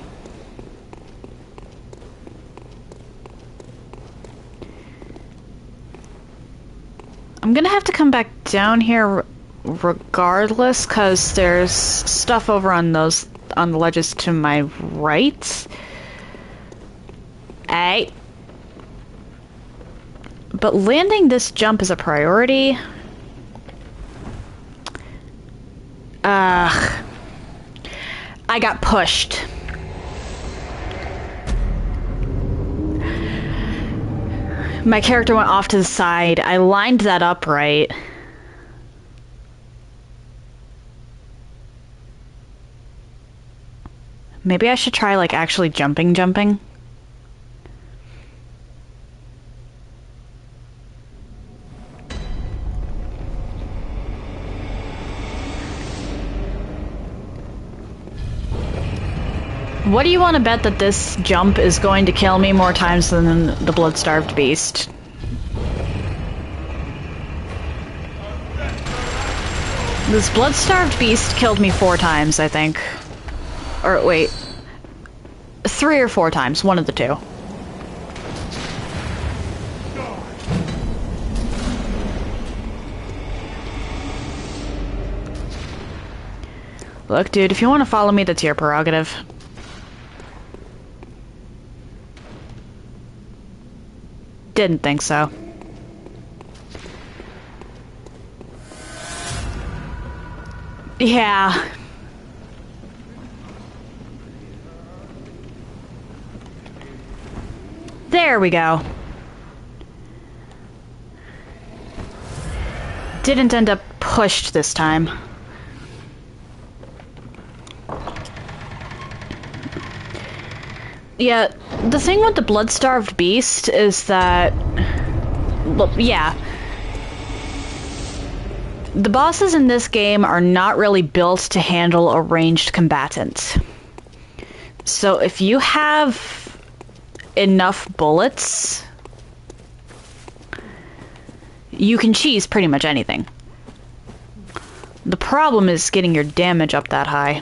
I'm gonna have to come back down here regardless, because there's stuff over on the ledges to my right. Hey. But landing this jump is a priority. I got pushed. My character went off to the side. I lined that up right. Maybe I should try, like, actually jumping. What do you want to bet that this jump is going to kill me more times than the blood-starved beast? This blood-starved beast killed me 4 times, I think. Or, wait. 3 or 4 times, one of the two. Look, dude, if you want to follow me, that's your prerogative. Didn't think so. Yeah. There we go. Didn't end up pushed this time. Yeah, the thing with the blood-starved beast is that... Well, yeah. The bosses in this game are not really built to handle a ranged combatant. So if you have enough bullets, you can cheese pretty much anything. The problem is getting your damage up that high.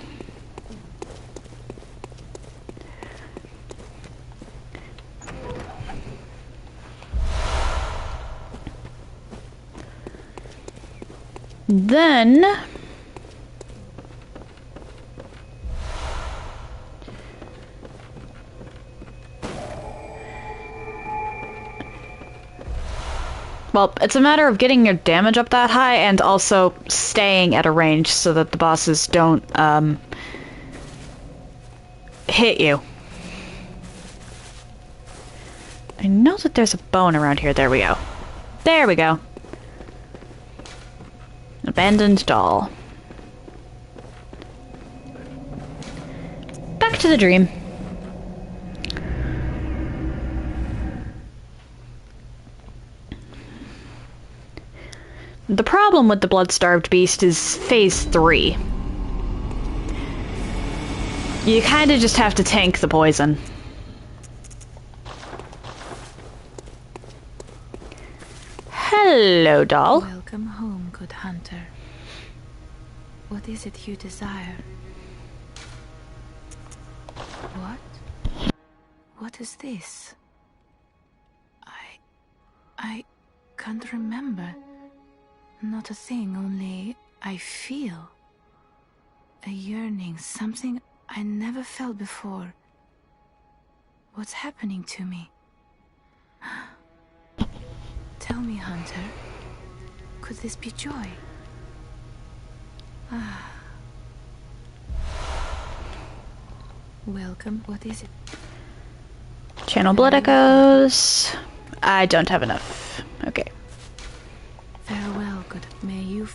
Then... well, it's a matter of getting your damage up that high and also staying at a range so that the bosses don't, hit you. I know that there's a bone around here. There we go. There we go. Abandoned doll. Back to the dream. The problem with the blood-starved beast is phase 3. You kinda just have to tank the poison. Hello, doll. Welcome home, good hunter. What is it you desire? What? What is this? I can't remember. Not a thing, only I feel a yearning, something I never felt before. What's happening to me? Tell me, hunter, could this be joy? Welcome, what is it? Channel blood echoes. I don't have enough. Okay. Farewell, good. May you...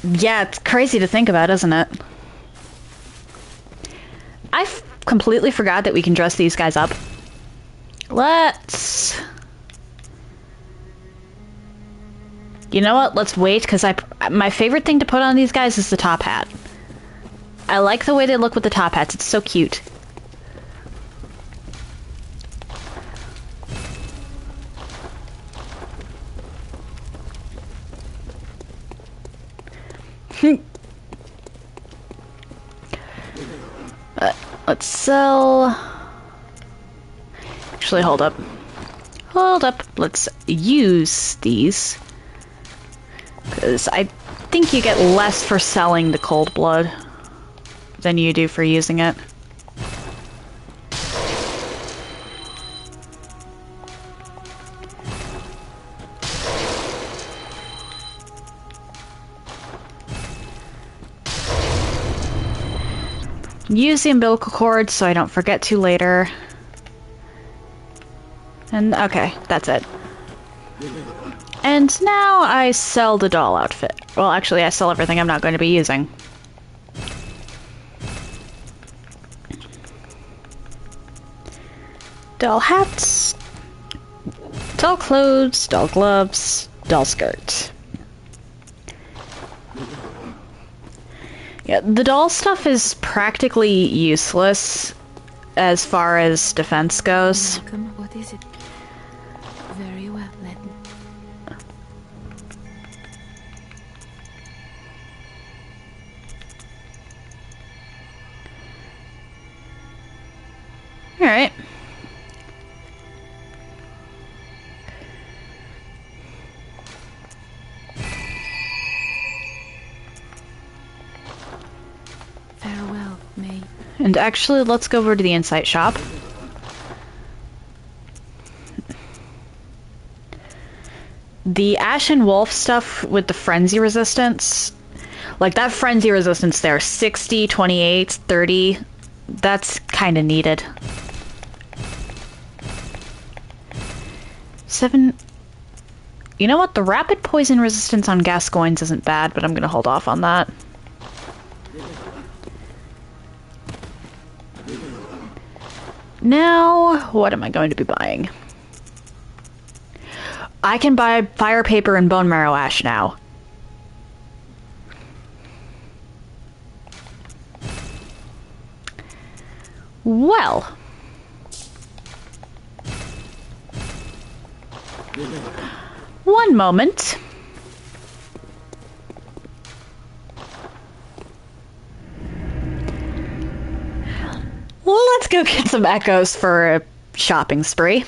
Yeah, it's crazy to think about, isn't it? I completely forgot that we can dress these guys up. Let's... You know what? Let's wait, because my favorite thing to put on these guys is the top hat. I like the way they look with the top hats. It's so cute. Let's sell... Actually, hold up. Hold up. Let's use these. Because I think you get less for selling the cold blood than you do for using it. Use the umbilical cord so I don't forget to later. And okay, that's it. And now I sell the doll outfit. Well, actually, I sell everything I'm not going to be using. Doll hats, doll clothes, doll gloves, doll skirt. Yeah, the doll stuff is practically useless as far as defense goes. Welcome, what is it? Very well, let me... Alright. And actually, let's go over to the insight shop. The Ashen Wolf stuff with the frenzy resistance, like that frenzy resistance there, 60, 28, 30, that's kind of needed. 7... You know what? The rapid poison resistance on Gascoignes isn't bad, but I'm gonna hold off on that. Now, what am I going to be buying? I can buy fire paper and bone marrow ash now. Well. One moment. Let's go get some echoes for a shopping spree.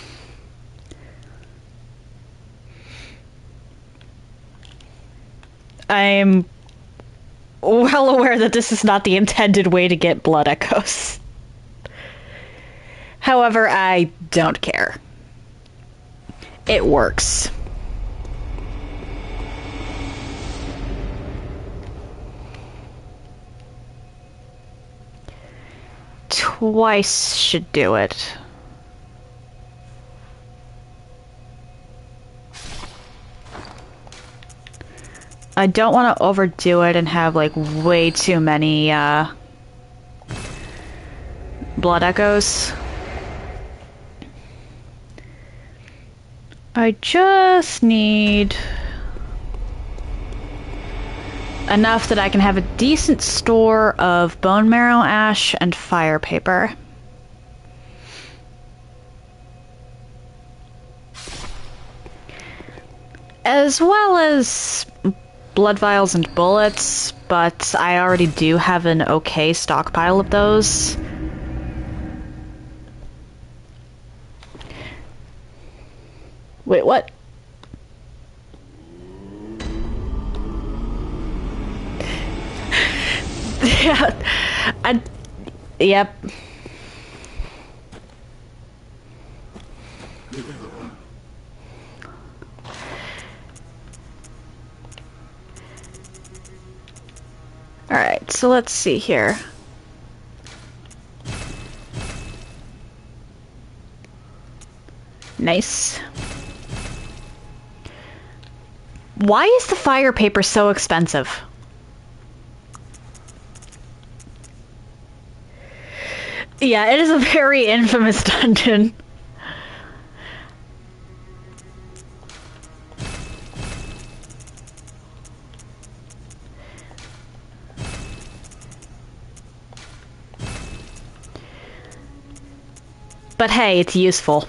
I'm well aware that this is not the intended way to get blood echoes. However, I don't care. It works. Twice should do it. I don't want to overdo it and have like way too many blood echoes. I just need enough that I can have a decent store of bone marrow ash and fire paper. As well as blood vials and bullets, but I already do have an okay stockpile of those. Wait, what? Yeah, yep. Alright, so let's see here. Nice. Why is the fire paper so expensive? Yeah, it is a very infamous dungeon. But hey, it's useful.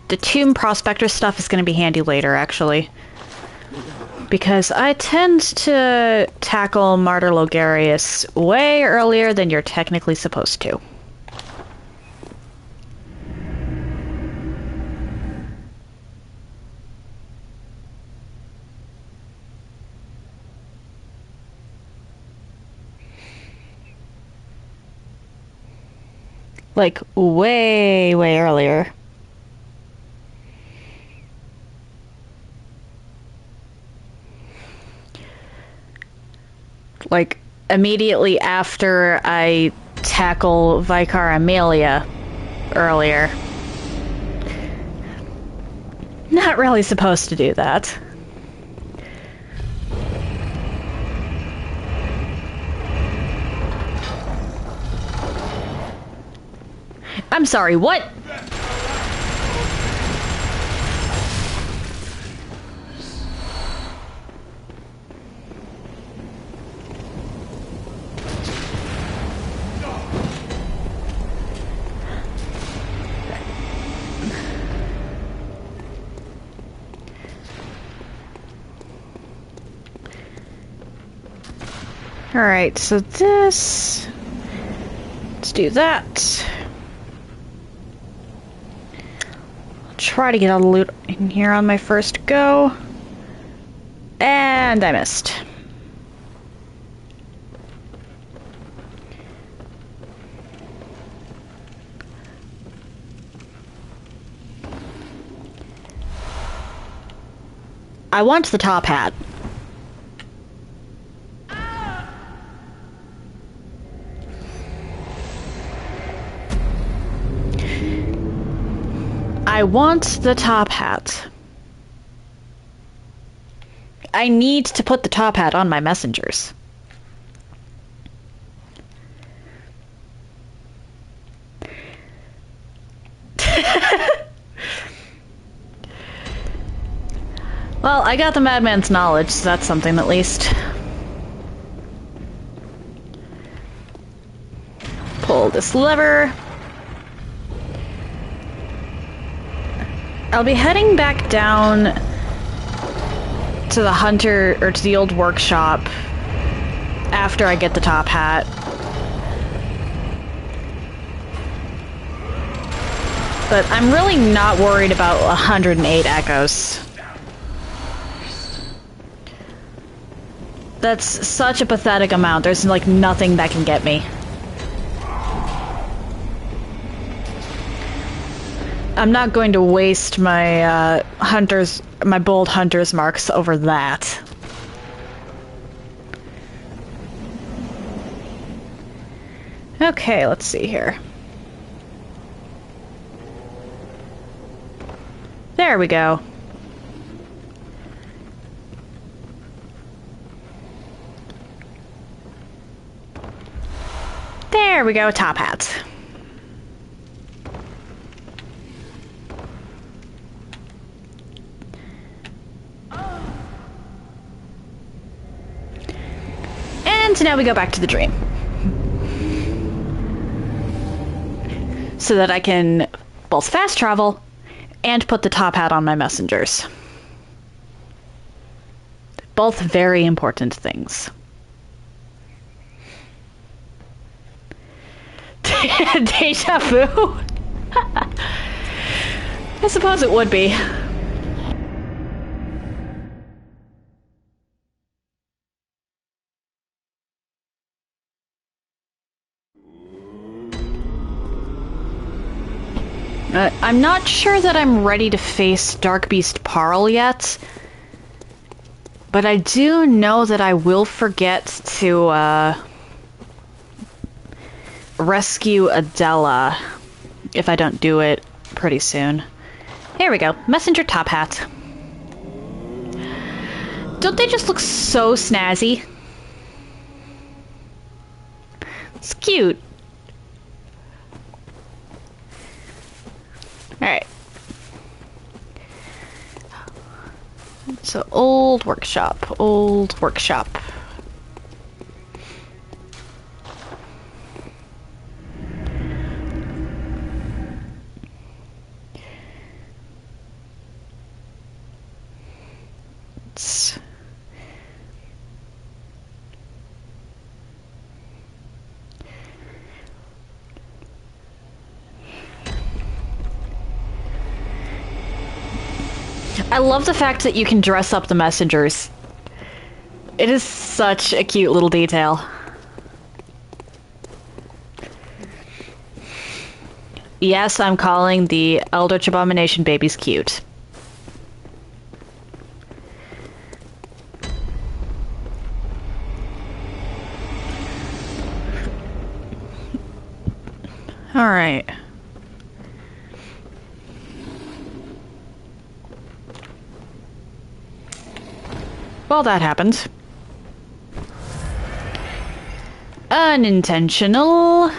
The Tomb Prospector stuff is going to be handy later, actually. Because I tend to tackle Martyr Logarius way earlier than you're technically supposed to. Like, way, way earlier. Like, immediately after I tackle Vicar Amelia earlier. Not really supposed to do that. I'm sorry, what? Alright, so this... Let's do that. Try to get all the loot in here on my first go. And I missed. I want the top hat. I want the top hat. I need to put the top hat on my messengers. Well, I got the madman's knowledge, so that's something at least. Pull this lever. I'll be heading back down to the hunter, or to the old workshop, after I get the top hat. But I'm really not worried about 108 echoes. That's such a pathetic amount. There's like nothing that can get me. I'm not going to waste my my bold hunter's marks over that. Okay, let's see here. There we go. There we go, top hats. And so now we go back to the dream. So that I can both fast travel and put the top hat on my messengers. Both very important things. Deja vu? I suppose it would be. I'm not sure that I'm ready to face Dark Beast Parl yet, but I do know that I will forget to rescue Adela if I don't do it pretty soon. Here we go, messenger top hat. Don't they just look so snazzy? It's cute. Alright. So, old workshop, old workshop. I love the fact that you can dress up the messengers. It is such a cute little detail. Yes, I'm calling the Eldritch Abomination babies cute. Alright. Well, that happened. Unintentional.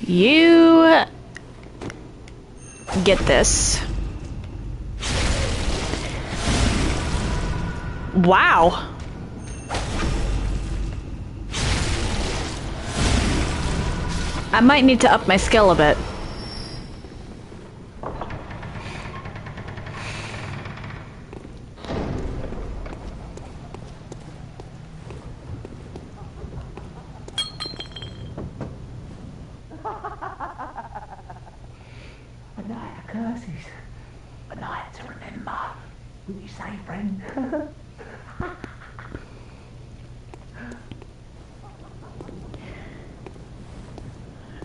You get this. Wow. I might need to up my skill a bit.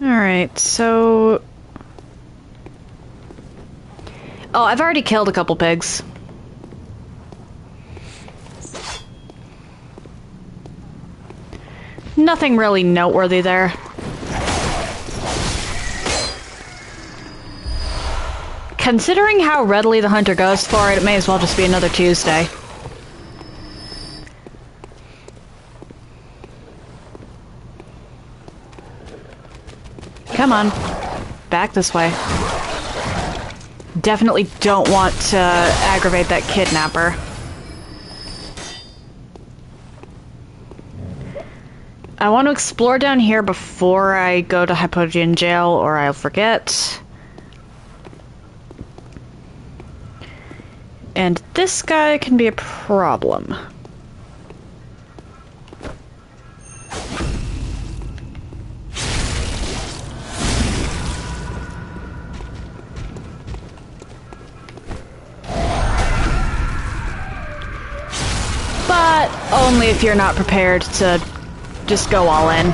Alright, so... Oh, I've already killed a couple pigs. Nothing really noteworthy there. Considering how readily the hunter goes for it, it may as well just be another Tuesday. Come on. Back this way. Definitely don't want to aggravate that kidnapper. I want to explore down here before I go to Hypogean Jail, or I'll forget. And this guy can be a problem. But only if you're not prepared to just go all in.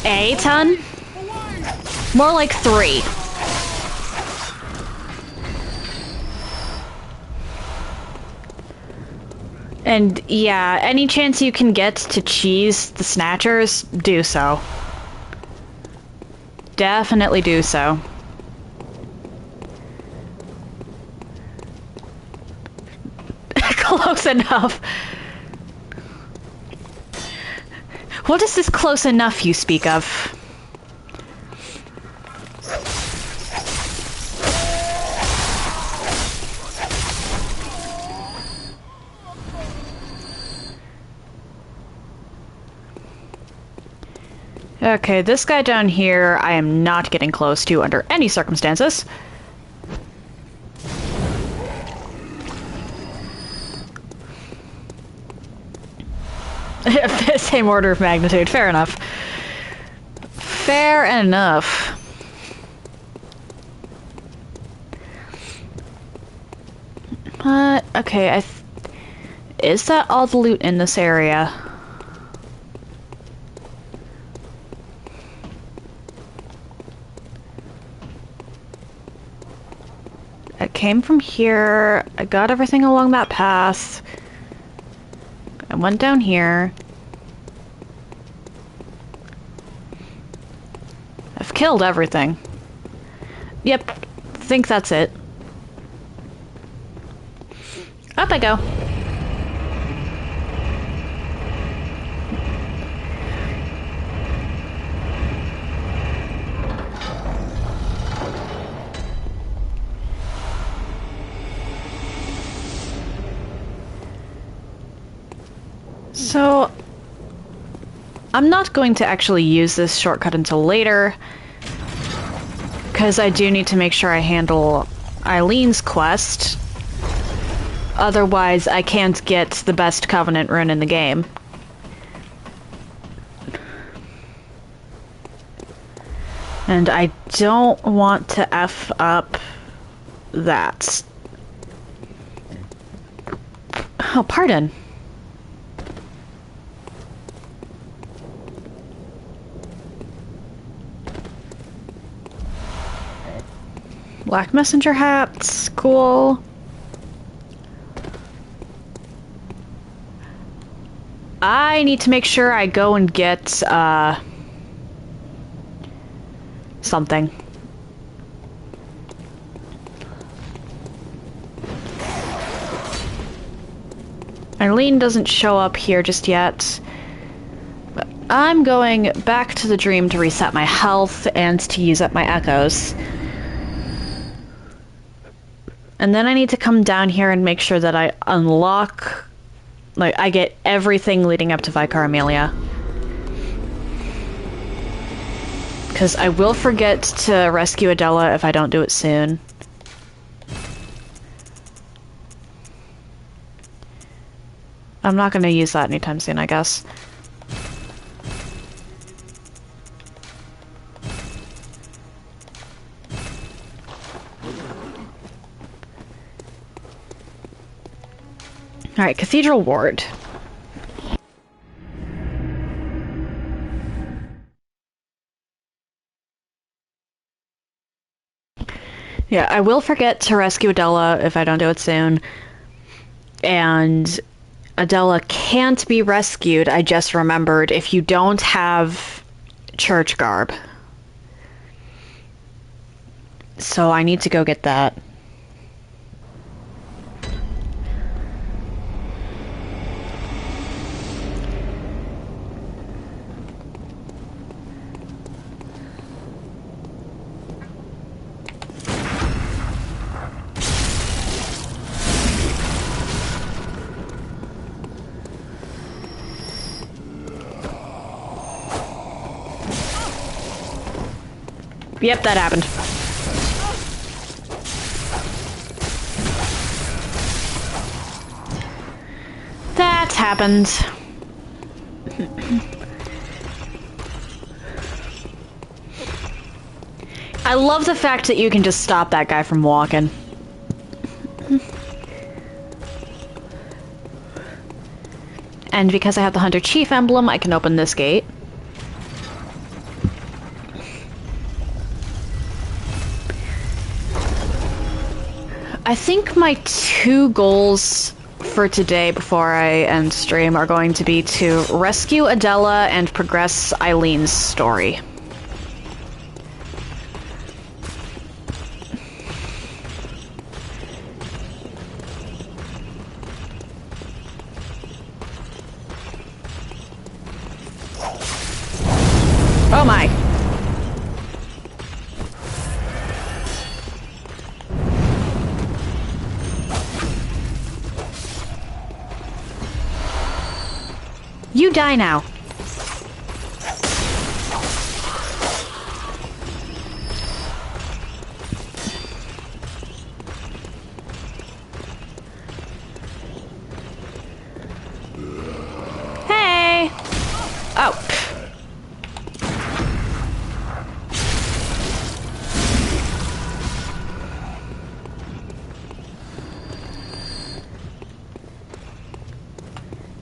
A ton? More like 3. And yeah, any chance you can get to cheese the snatchers, do so. Definitely do so. Close enough. What is this close enough you speak of? Okay, this guy down here I am not getting close to under any circumstances. Same order of magnitude, fair enough. Fair enough. Okay, is that all the loot in this area? I came from here, I got everything along that path. I went down here. I've killed everything. Yep, think that's it. Up I go. So, I'm not going to actually use this shortcut until later, because I do need to make sure I handle Eileen's quest. Otherwise, I can't get the best Covenant rune in the game. And I don't want to F up that. Oh, pardon. Black messenger hats, cool. I need to make sure I go and get, something. Eileen doesn't show up here just yet. But I'm going back to the dream to reset my health and to use up my echoes. And then I need to come down here and make sure that I unlock, like, I get everything leading up to Vicar Amelia. Because I will forget to rescue Adela if I don't do it soon. I'm not going to use that anytime soon, I guess. Alright, Cathedral Ward. Yeah, I will forget to rescue Adela if I don't do it soon. And Adela can't be rescued, I just remembered, if you don't have church garb. So I need to go get that. Yep, that happened. That happened. I love the fact that you can just stop that guy from walking. And because I have the Hunter Chief emblem, I can open this gate. I think my 2 goals for today before I end stream are going to be to rescue Adela and progress Eileen's story. Oh my. You die now. Hey. Oh.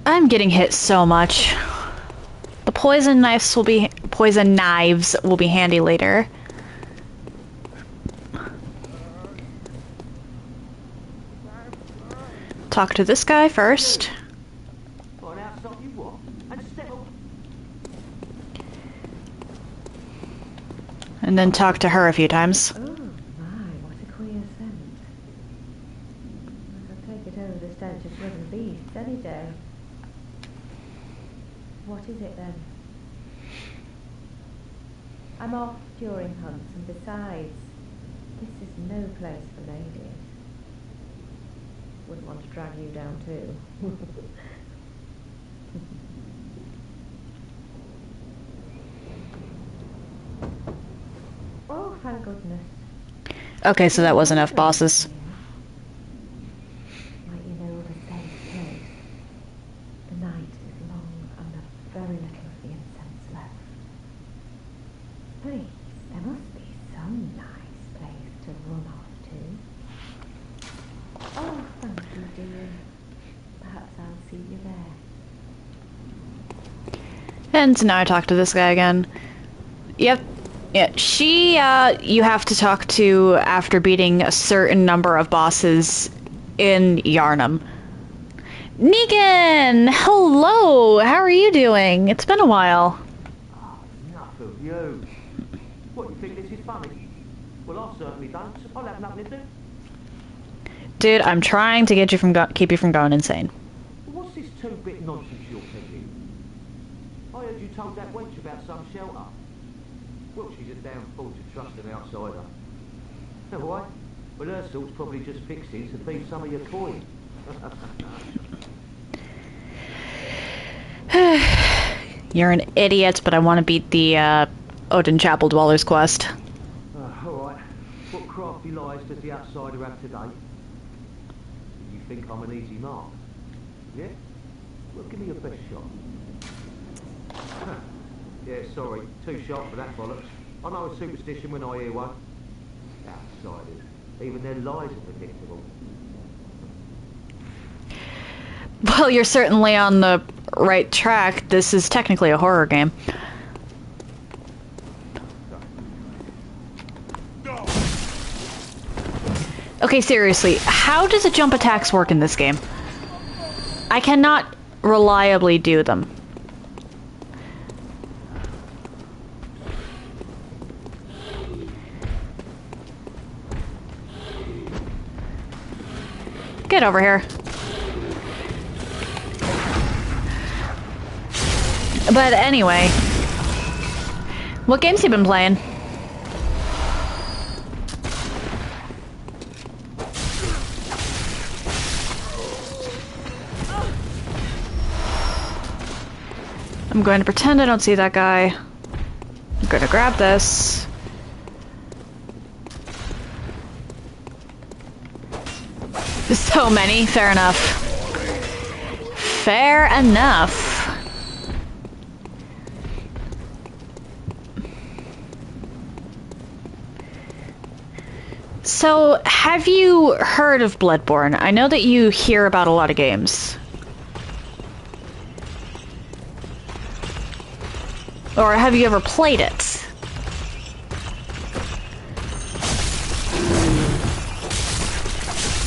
I'm getting hit so much. The poison knives will be handy later. Talk to this guy first. And then talk to her a few times. Oh my, what a queer scent. I could take it over the stench of blood and beasts any day. What is it then? I'm off during hunts, and besides, this is no place for ladies. Wouldn't want to drag you down too. Oh, thank goodness. Okay, so that was enough bosses. Might you know of a safe place? The night is long and there's very little of the incense left. Please, there must be some nice place to run off to. Oh, thank you, dear. Perhaps I'll see you there. And now I talk to this guy again. Yep. Yeah, she, you have to talk to after beating a certain number of bosses in Yarnum. Negan! Hello! How are you doing? It's been a while. Oh, enough of you. What, you think this is funny? Well, I certainly don't. I'll have nothing to do. Dude, I'm trying to get you from keep you from going insane. What's this 2-bit nonsense you're peddling? I heard you told that wench about some shelter. Well, she's a damn fool to trust an outsider. Know why? Well, her sort's probably just fixing to thieve some of your coin. You're an idiot, but I want to beat the Odin Chapel Dwellers quest. Alright. What crafty lies does the outsider have today? You think I'm an easy mark? Yeah? Well, give me your best shot. Yeah, sorry. Too sharp for that bollocks. I know a superstition when I hear one. Outsiders. Even their lies are predictable. Well, you're certainly on the right track. This is technically a horror game. Okay, seriously, how does the jump attacks work in this game? I cannot reliably do them. Get over here. But anyway, what games have you been playing? I'm going to pretend I don't see that guy. I'm going to grab this. So many. Fair enough. Fair enough. So, have you heard of Bloodborne? I know that you hear about a lot of games. Or have you ever played it?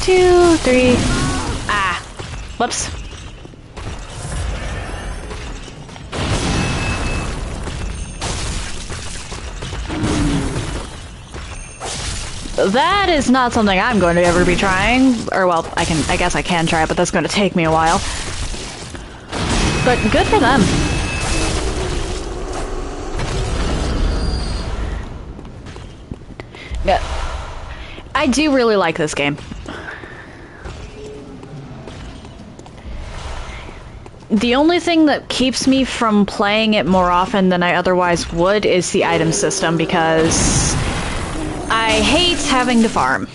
Two, three. Ah. Whoops. That is not something I'm going to ever be trying. Or, well, I guess I can try it, but that's going to take me a while. But good for them. Yeah. I do really like this game. The only thing that keeps me from playing it more often than I otherwise would is the item system, because I hate having to farm.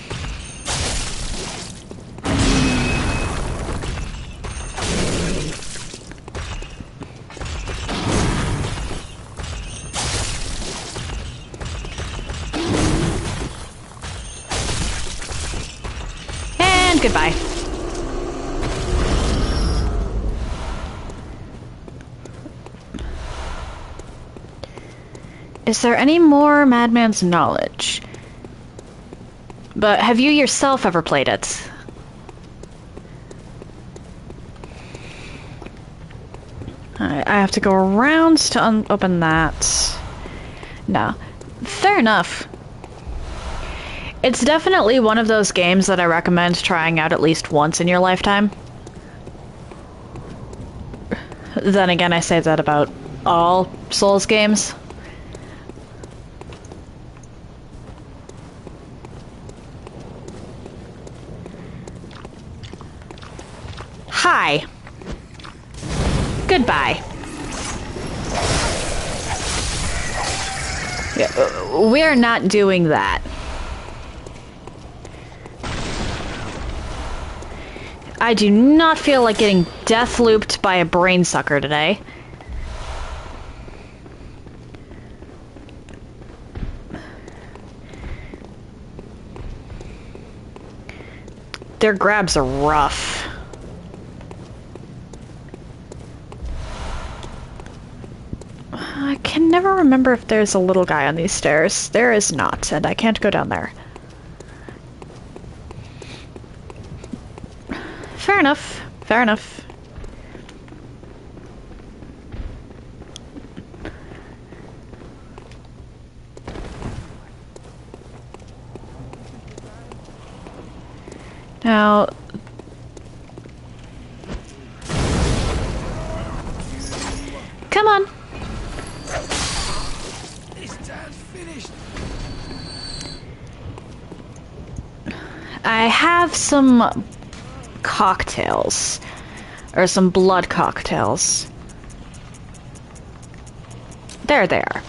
And goodbye. Is there any more Madman's Knowledge? But have you yourself ever played it? Alright, I have to go around to open that. No. Fair enough. It's definitely one of those games that I recommend trying out at least once in your lifetime. Then again, I say that about all Souls games. Hi. Goodbye. We're not doing that. I do not feel like getting death looped by a brain sucker today. Their grabs are rough. I can never remember if there's a little guy on these stairs. There is not, and I can't go down there. Fair enough. Fair enough. Now... Come on. I have some cocktails, or some blood cocktails. There they are.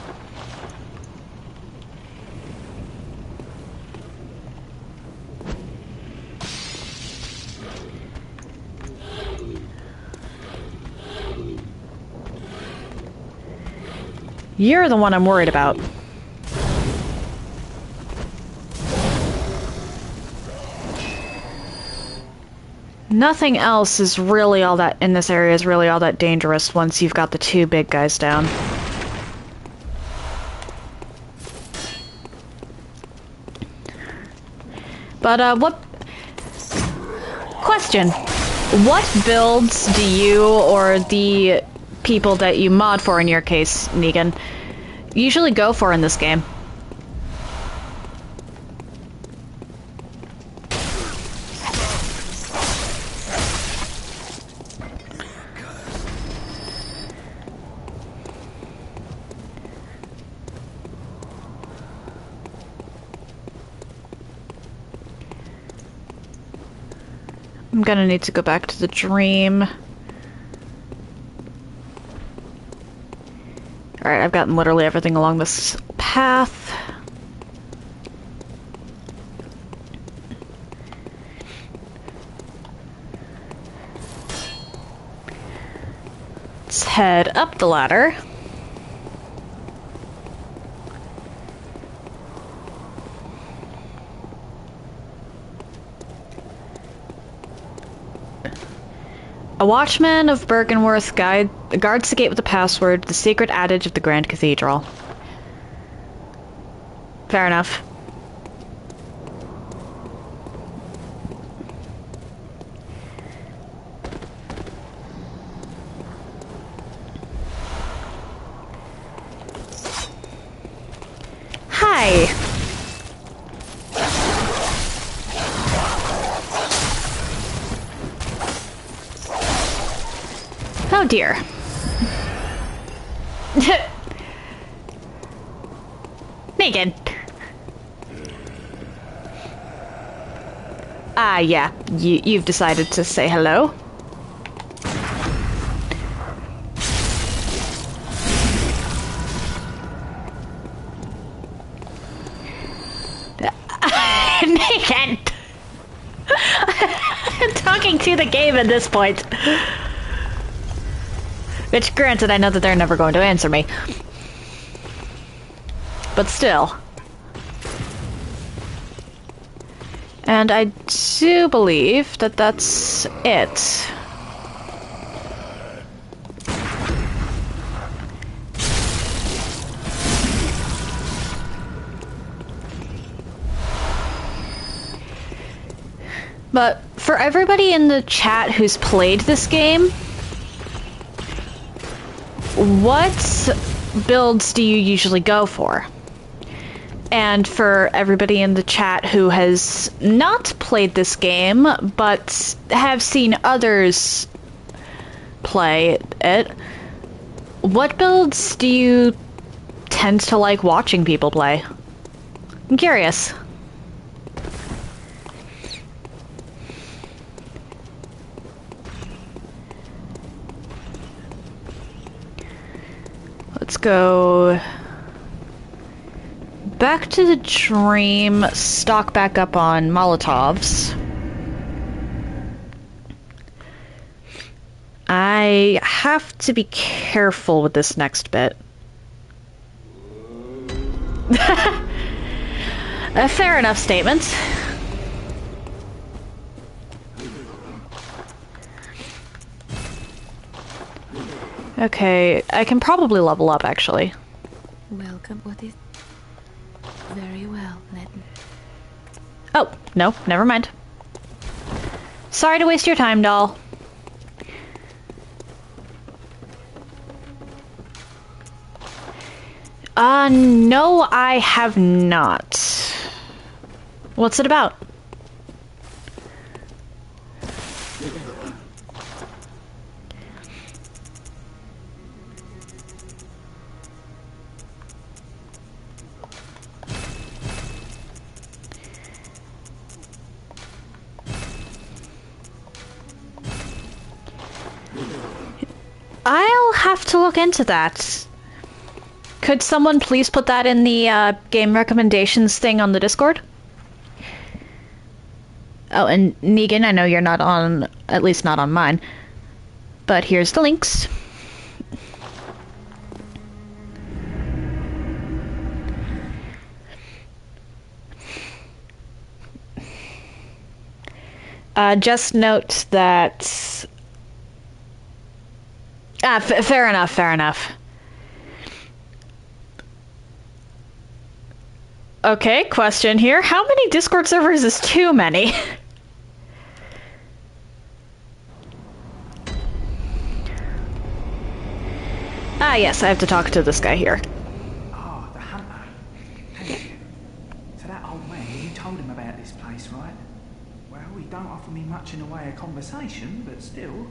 You're the one I'm worried about. Nothing else is really all that in this area is really all that dangerous once you've got the two big guys down. But, what... Question. What builds do you, or the people that you mod for in your case, Negan, usually go for in this game? I'm gonna need to go back to the dream. Alright, I've gotten literally everything along this path. Let's head up the ladder. A watchman of Bergenworth guards the gate with a password, the secret adage of the Grand Cathedral. Fair enough. Hi! Oh dear. Negan. Ah, yeah. You've decided to say hello. Negan! I'm talking to the game at this point. Which, granted, I know that they're never going to answer me. But still. And I do believe that that's it. But for everybody in the chat who's played this game, what builds do you usually go for? And for everybody in the chat who has not played this game, but have seen others play it, what builds do you tend to like watching people play? I'm curious. Let's go back to the dream, stock back up on Molotovs. I have to be careful with this next bit. A fair enough statement. Okay, I can probably level up, actually. Welcome. What is... Very well, let me... Oh, no, never mind. Sorry to waste your time, doll. No, I have not. What's it about? I'll have to look into that. Could someone please put that in the game recommendations thing on the Discord? Oh, and Negan, I know you're not on, at least not on mine, but here's the links. Just note that... fair enough, fair enough. Okay, question here. How many Discord servers is too many? Ah, yes, I have to talk to this guy here. Oh, the hunter. Thank you. So that old man, you told him about this place, right? Well, he don't offer me much in the way of conversation, but still.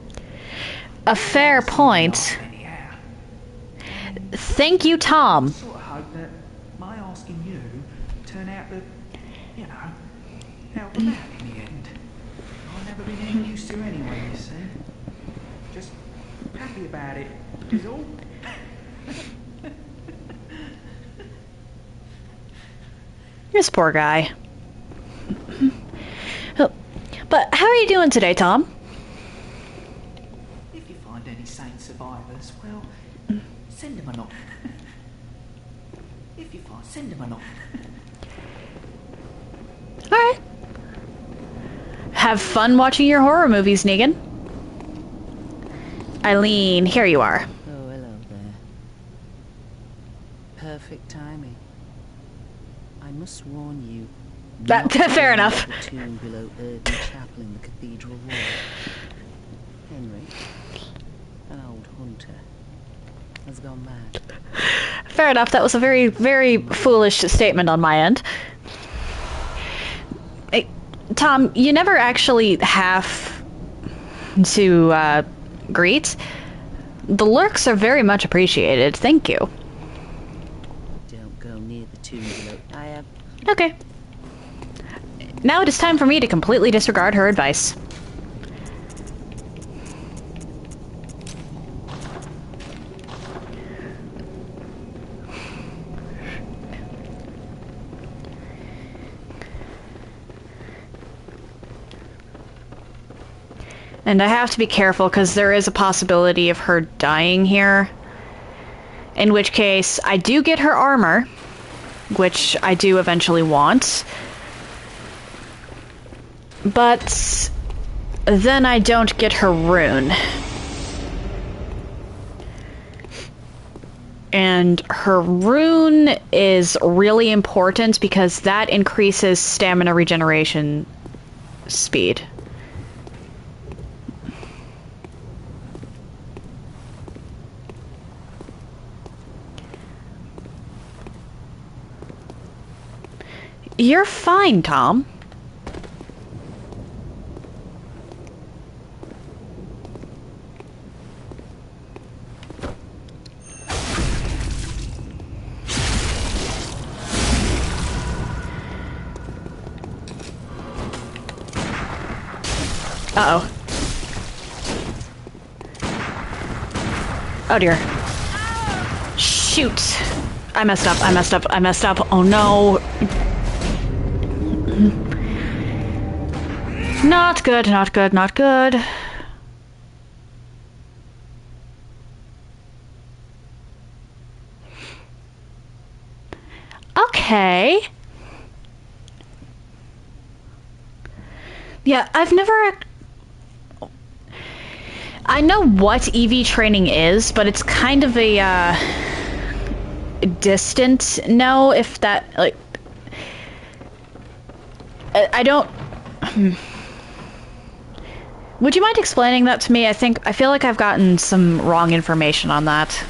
A fair point. Anyhow. Thank you, Tom. I sort of hope that my asking you turn out to, you know, help him out in the end. I've never been any use to anyway, you see. Just happy about it, is all. This poor guy. But how are you doing today, Tom? If you find any sane survivors, well, send them a knock. If you find, send them a knock. Alright. Have fun watching your horror movies, Negan. Eileen, here you are. Oh, hello there. Perfect timing. I must warn you. That fair enough. The tomb below Aevin Chapel in the cathedral wall. Henry, an old hunter, has gone mad. Fair enough. That was a very, very foolish statement on my end. Hey, Tom, you never actually have to greet. The lurks are very much appreciated. Thank you. Don't go near the tomb below. I have. Okay. Now it is time for me to completely disregard her advice. And I have to be careful because there is a possibility of her dying here. In which case, I do get her armor, which I do eventually want. But then I don't get her rune. And her rune is really important because that increases stamina regeneration speed. You're fine, Tom. Uh-oh. Oh dear. Shoot. I messed up, I messed up, I messed up. Oh no. Not good, not good, not good. Okay. Yeah, I've never... I know what EV training is, but it's kind of a, distant no, if that, like... I don't... Would you mind explaining that to me? I feel like I've gotten some wrong information on that.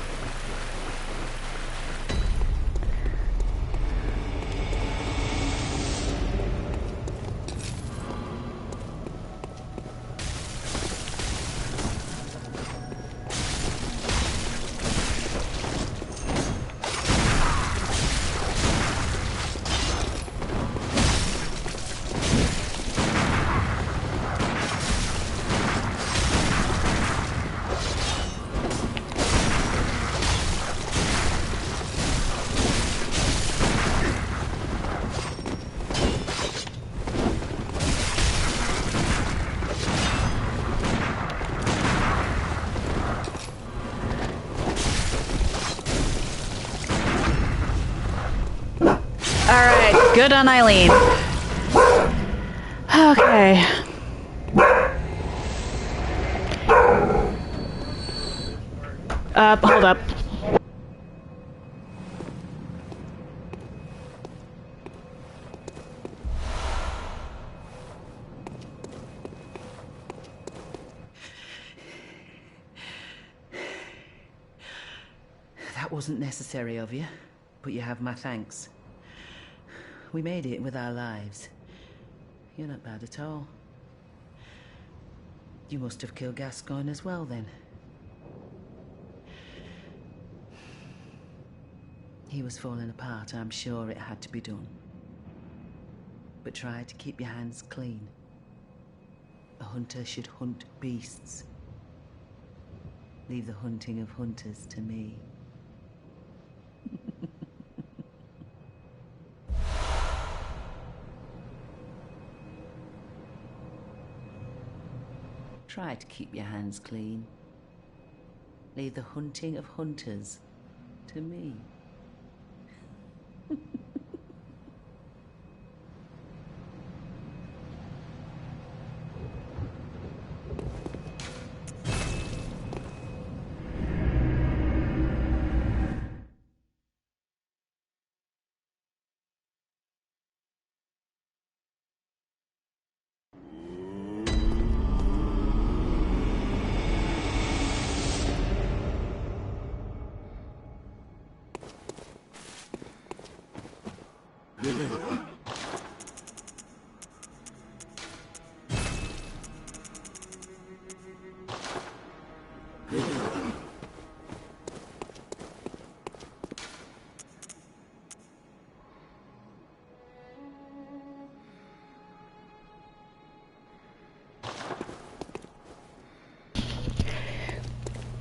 Alright, good on Eileen. Okay. Hold up. wasn't necessary of you, but you have my thanks. We made it with our lives. You're not bad at all. You must have killed Gascoigne as well, then. He was falling apart, I'm sure it had to be done. But try to keep your hands clean. A hunter should hunt beasts. Leave the hunting of hunters to me. Try to keep your hands clean. Leave the hunting of hunters to me.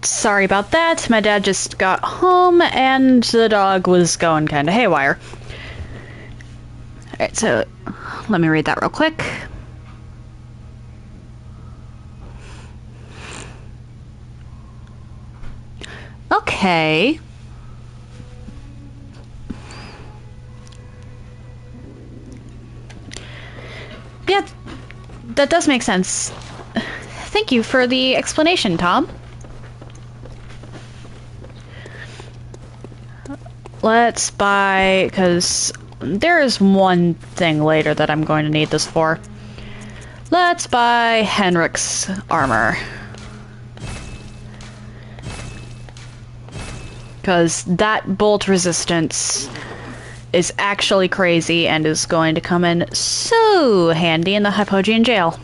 Sorry about that. My dad just got home and the dog was going kind of haywire. Alright, so let me read that real quick. Okay. Yeah, that does make sense. Thank you for the explanation, Tom. Let's buy, because there is one thing later that I'm going to need this for. Let's buy Henrik's armor. Because that bolt resistance is actually crazy and is going to come in so handy in the Hypogean jail.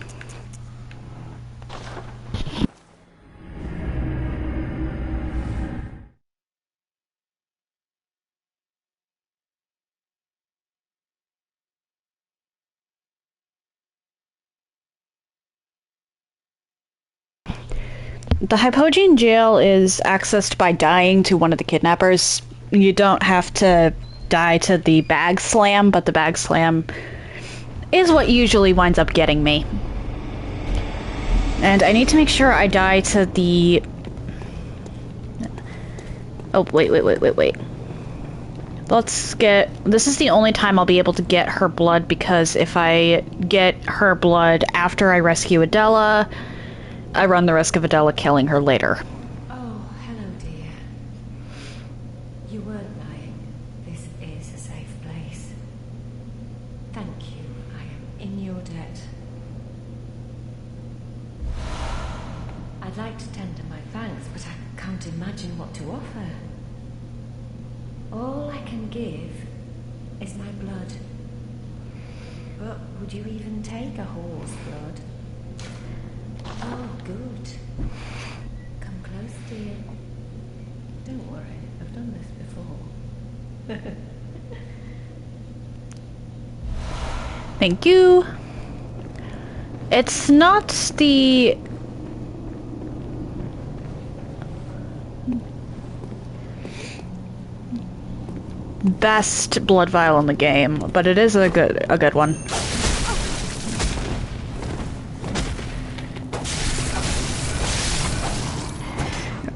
The Hypogean jail is accessed by dying to one of the kidnappers. You don't have to die to the bag slam, but the bag slam is what usually winds up getting me. And I need to make sure I die to the... Oh, wait. Let's get... This is the only time I'll be able to get her blood, because if I get her blood after I rescue Adela, I run the risk of Adela killing her later. Oh, hello, dear. You weren't lying. This is a safe place. Thank you. I am in your debt. I'd like to tender my thanks, but I can't imagine what to offer. All I can give is my blood. But would you even take a horse blood? Oh, good. Come close, dear. Don't worry, I've done this before. Thank you. It's not the... best blood vial in the game, but it is a good one.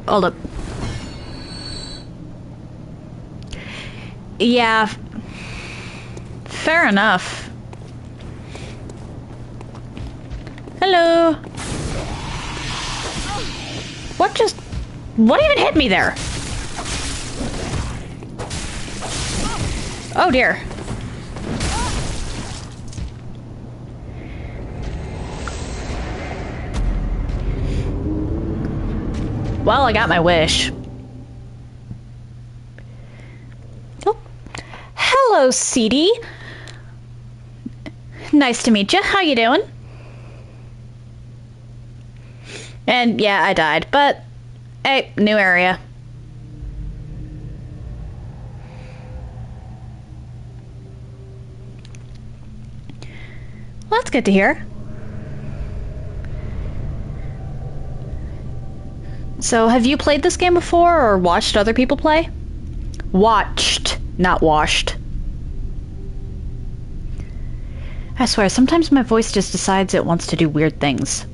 Hold up. Yeah. Fair enough. Hello. What even hit me there? Oh dear. Well, I got my wish. hello, CD. Nice to meet you. How you doing? And yeah, I died, but hey, new area. Well, that's good to hear. So, have you played this game before or watched other people play? Watched, not washed. I swear, sometimes my voice just decides it wants to do weird things.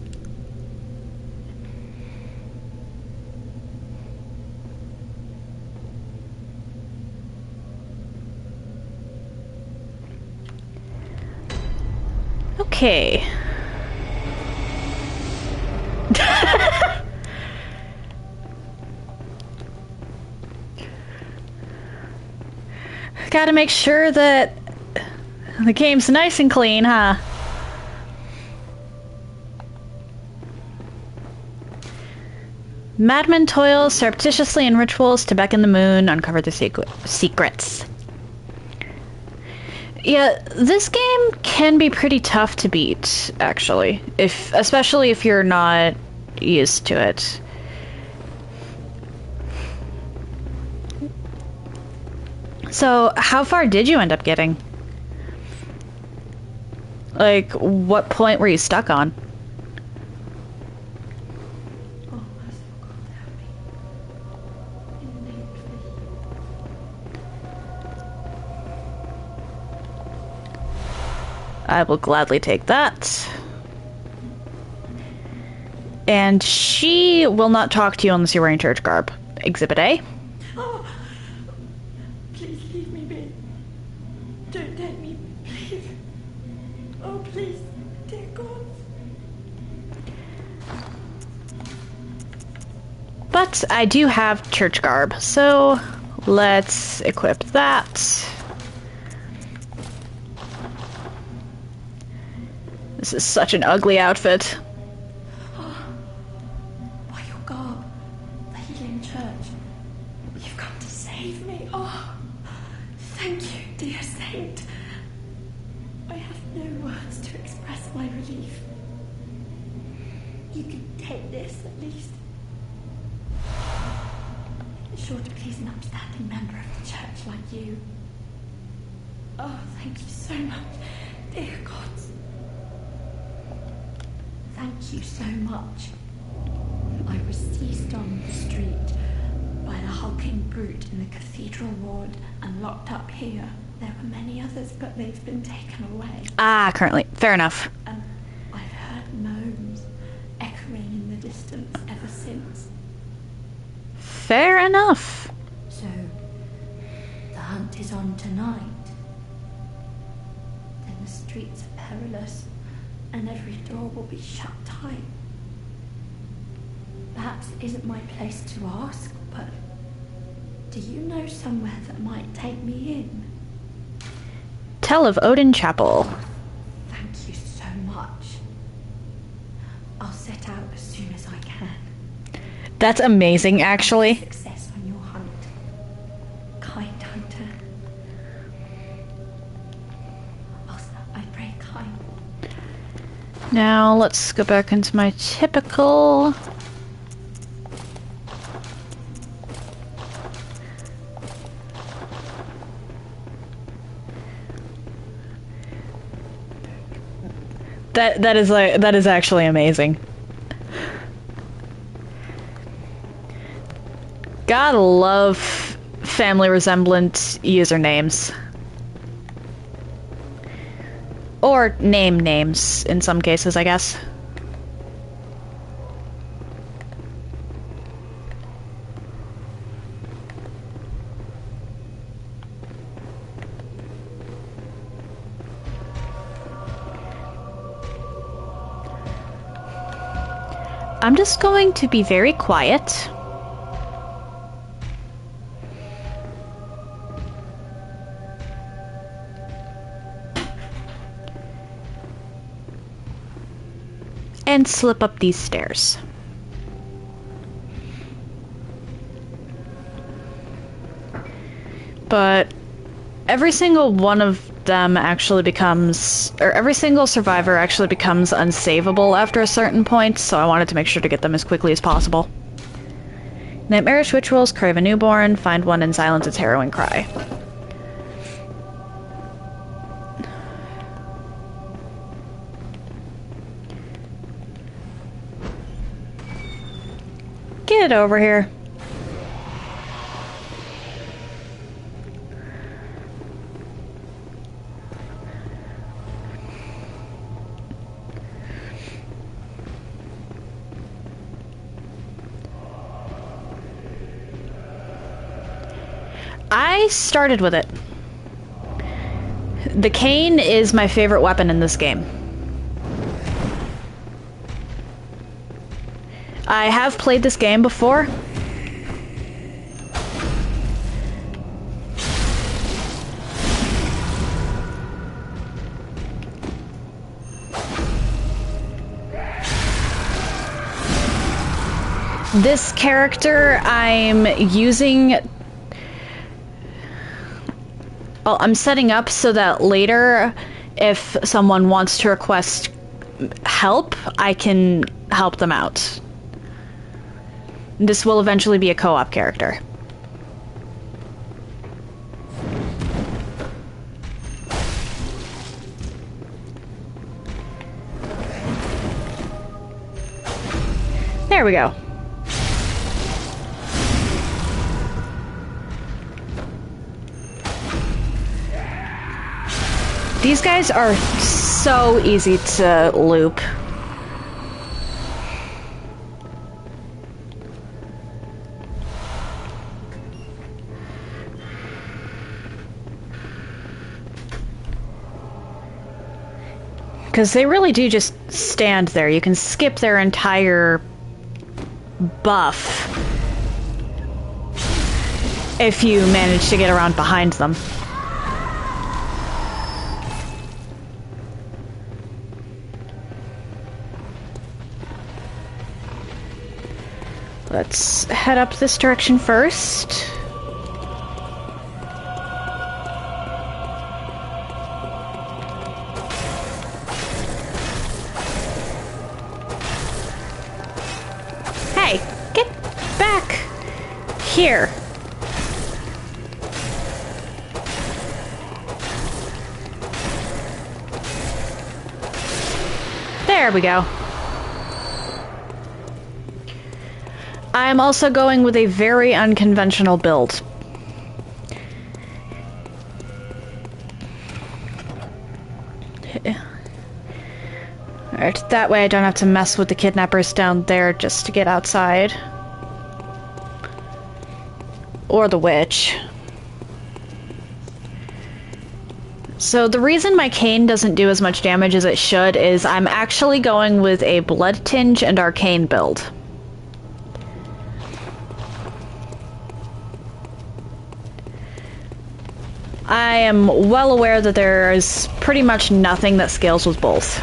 Okay. Gotta make sure that the game's nice and clean, huh? Madman toils surreptitiously in rituals to beckon the moon, uncover the secrets. Yeah, this game can be pretty tough to beat, actually. Especially if you're not used to it. So, how far did you end up getting? Like, what point were you stuck on? I will gladly take that. And she will not talk to you unless you're wearing church garb. Exhibit A. Oh, please leave me be. Don't take me, please. Oh, please, dear God. But I do have church garb, so let's equip that. This is such an ugly outfit. By your garb, the healing church, you've come to save me. Oh, thank you, dear saint. I have no words to express my relief. You can take this, at least. It's sure to please an upstanding member of the church like you. Oh, thank you so much, dear gods. Thank you so much. I was seized on the street by the hulking brute in the cathedral ward and locked up here. There were many others, but they've been taken away. Ah, currently. Fair enough. And I've heard moans echoing in the distance ever since. Fair enough. So, the hunt is on tonight. Then the streets are perilous, and every door will be shut tight. Perhaps it isn't my place to ask, but do you know somewhere that might take me in? Tell of Odin Chapel. Thank you so much. I'll set out as soon as I can. That's amazing, actually. Success on your hunt, kind hunter. I pray kind. Now, let's go back into my typical... That is actually amazing. Gotta love family resemblant usernames. Or names in some cases, I guess. I'm just going to be very quiet. And slip up these stairs. But every single one of them actually becomes, or every single survivor actually becomes unsavable after a certain point, so I wanted to make sure to get them as quickly as possible. Nightmarish rituals, crave a newborn, find one and silence its harrowing cry. Get over here. I started with it. The cane is my favorite weapon in this game. I have played this game before. This character I'm using... Well, I'm setting up so that later, if someone wants to request help, I can help them out. This will eventually be a co-op character. There we go. These guys are so easy to loop. Because they really do just stand there. You can skip their entire buff if you manage to get around behind them. Let's head up this direction first. Hey, get back here. There we go. I'm also going with a very unconventional build. Alright, that way I don't have to mess with the kidnappers down there just to get outside. Or the witch. So the reason my cane doesn't do as much damage as it should is I'm actually going with a blood tinge and arcane build. I am well aware that there is pretty much nothing that scales with both.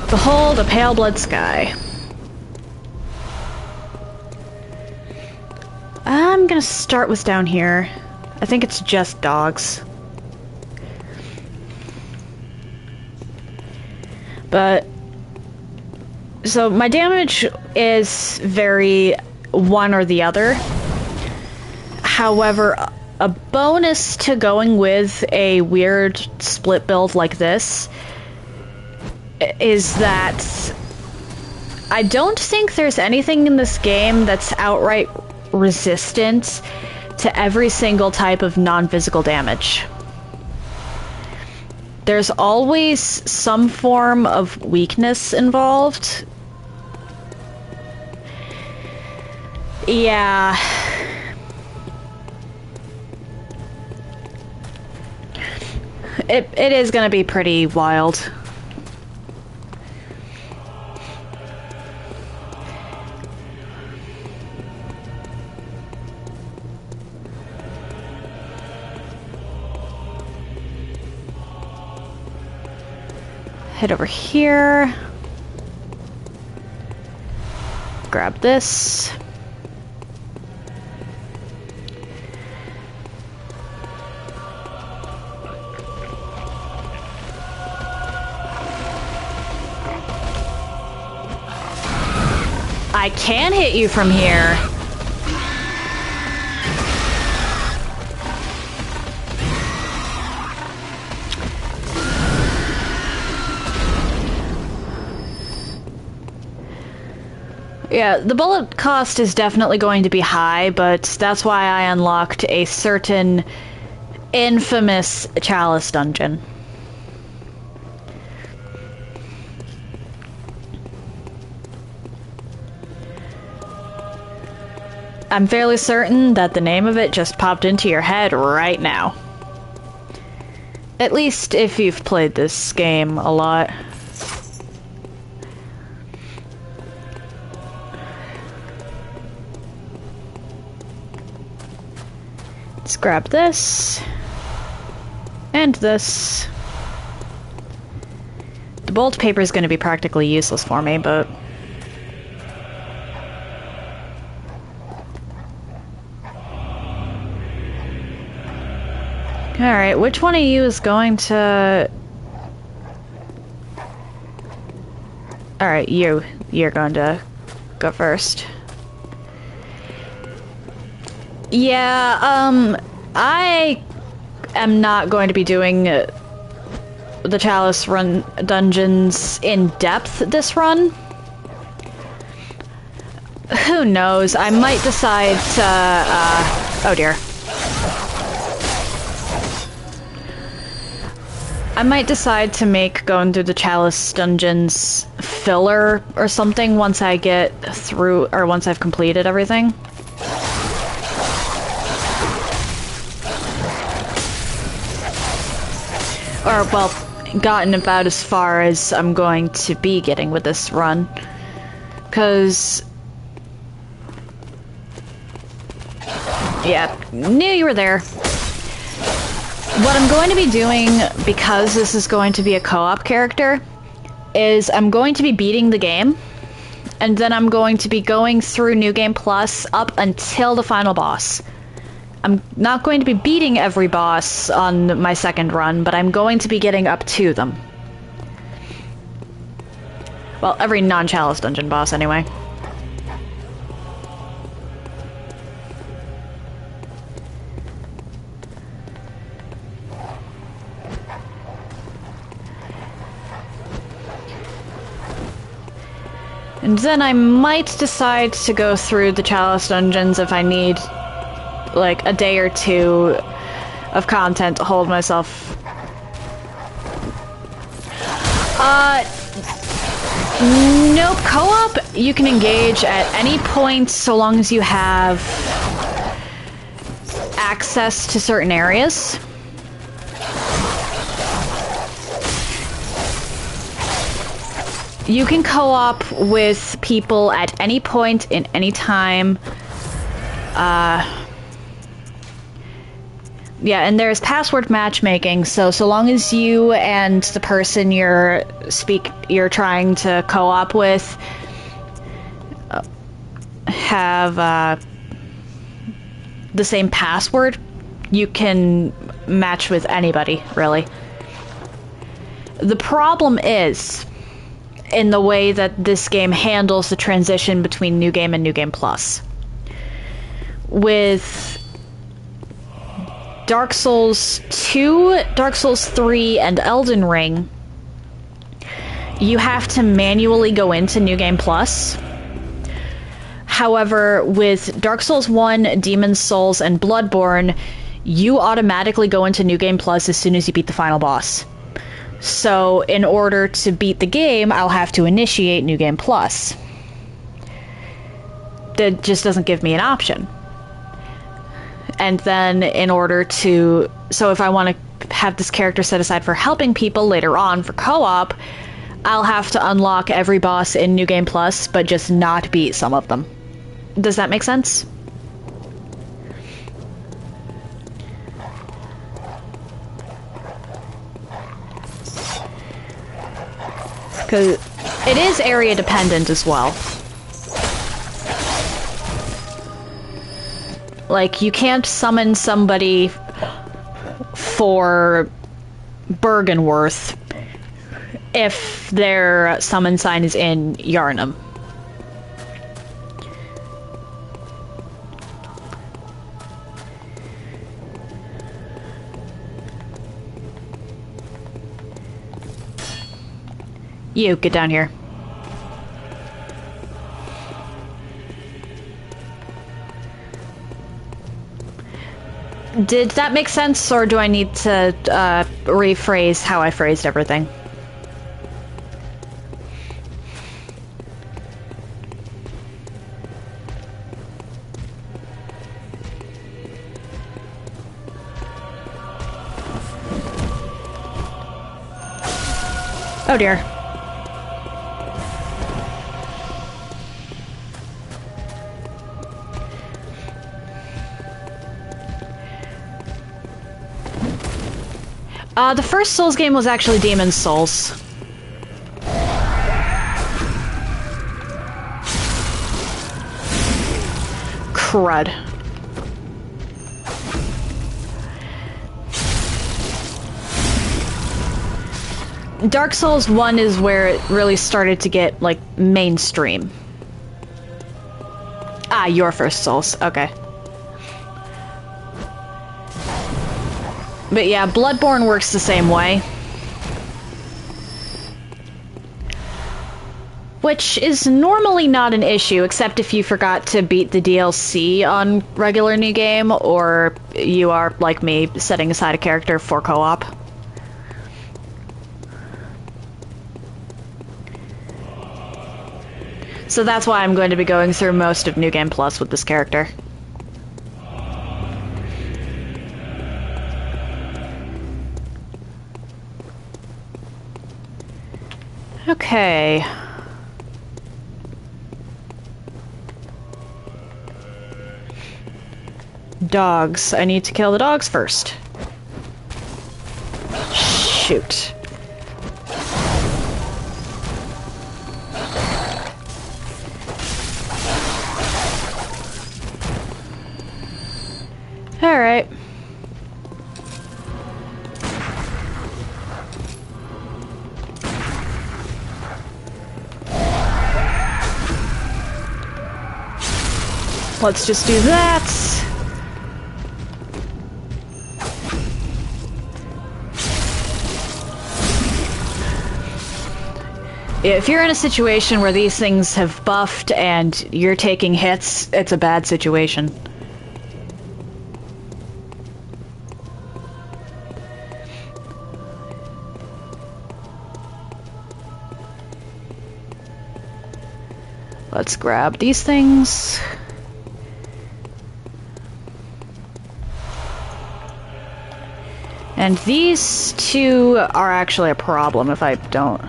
Behold a pale blood sky. I'm gonna start with down here. I think it's just dogs. But so my damage is very one or the other. However, a bonus to going with a weird split build like this is that I don't think there's anything in this game that's outright resistant to every single type of non-physical damage. There's always some form of weakness involved. Yeah. It is gonna be pretty wild. Head over here. Grab this. I can hit you from here. Yeah, the bullet cost is definitely going to be high, but that's why I unlocked a certain infamous chalice dungeon. I'm fairly certain that the name of it just popped into your head right now. At least if you've played this game a lot. Let's grab this. And this. The bolt paper is going to be practically useless for me, but... Alright, which one of you is going to... Alright, you're going to go first. Yeah, I am not going to be doing the Chalice run dungeons in depth this run. Who knows? I might decide to, oh dear. I might decide to make going through the Chalice dungeons filler or something once I get through, or once I've completed everything. Or, well, gotten about as far as I'm going to be getting with this run. Because... yeah, knew you were there. What I'm going to be doing, because this is going to be a co-op character, is I'm going to be beating the game, and then I'm going to be going through New Game Plus up until the final boss. I'm not going to be beating every boss on my second run, but I'm going to be getting up to them. Well, every non-Chalice dungeon boss, anyway. And then I might decide to go through the Chalice dungeons if I need, like, a day or two of content to hold myself. No co-op. You can engage at any point so long as you have access to certain areas. You can co-op with people at any point in any time. Yeah, and there's password matchmaking, so long as you and the person you're trying to co-op with have the same password, you can match with anybody, really. The problem is in the way that this game handles the transition between New Game and New Game Plus. With Dark Souls 2, Dark Souls 3, and Elden Ring, you have to manually go into New Game Plus. However, with Dark Souls 1, Demon's Souls, and Bloodborne, you automatically go into New Game Plus as soon as you beat the final boss. So, in order to beat the game, I'll have to initiate New Game Plus. That just doesn't give me an option. And then, in order to... So if I want to have this character set aside for helping people later on for co-op, I'll have to unlock every boss in New Game Plus, but just not beat some of them. Does that make sense? Because it is area dependent as well. Like, you can't summon somebody for Bergenworth if their summon sign is in Yarnum. You, get down here. Did that make sense, or do I need to rephrase how I phrased everything? Oh dear. The first Souls game was actually Demon's Souls. Crud. Dark Souls 1 is where it really started to get, like, mainstream. Ah, your first Souls. Okay. But yeah, Bloodborne works the same way. Which is normally not an issue, except if you forgot to beat the DLC on regular New Game, or you are, like me, setting aside a character for co-op. So that's why I'm going to be going through most of New Game Plus with this character. Okay. Dogs. I need to kill the dogs first. Shoot. Alright. Let's just do that. If you're in a situation where these things have buffed and you're taking hits, it's a bad situation. Let's grab these things. And these two are actually a problem if I don't.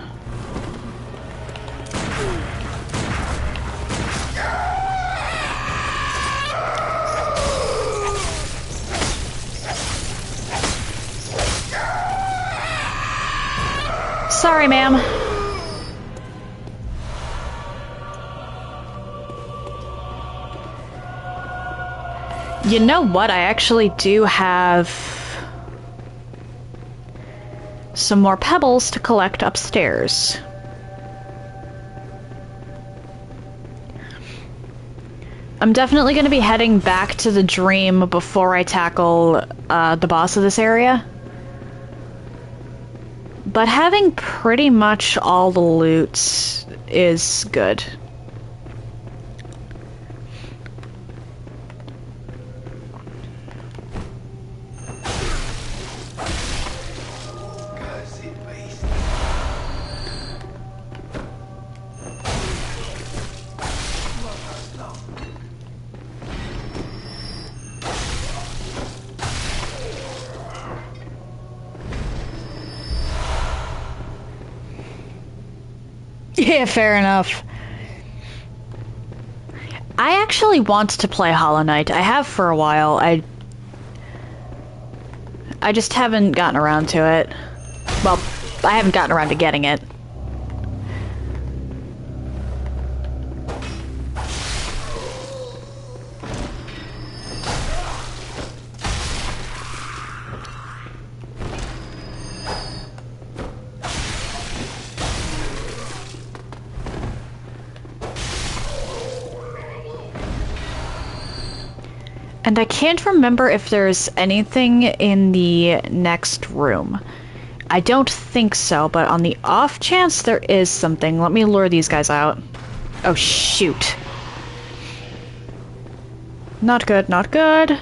Sorry, ma'am. You know what? I actually do have some more pebbles to collect upstairs. I'm definitely going to be heading back to the dream before I tackle the boss of this area. But having pretty much all the loot is good. Yeah, fair enough. I actually want to play Hollow Knight. I have for a while. I just haven't gotten around to it. Well, I haven't gotten around to getting it. And I can't remember if there's anything in the next room. I don't think so, but on the off chance there is something, let me lure these guys out. Oh, shoot. Not good, not good.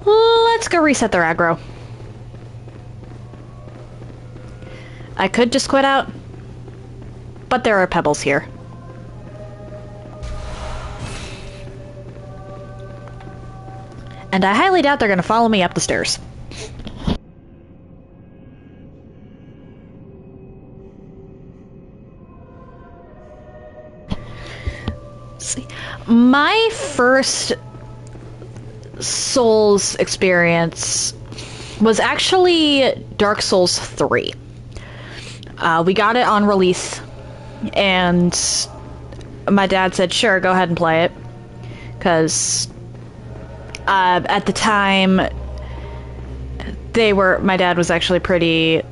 Let's go reset their aggro. I could just quit out, but there are pebbles here. And I highly doubt they're gonna follow me up the stairs. See, my first Souls experience was actually Dark Souls 3. We got it on release, and my dad said, sure, go ahead and play it. Because at the time, my dad was actually pretty,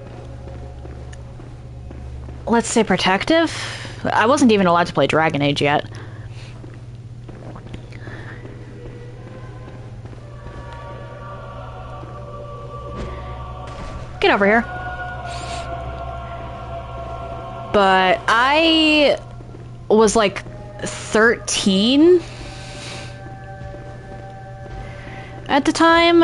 let's say, protective. I wasn't even allowed to play Dragon Age yet. Get over here. But I was like 13 at the time.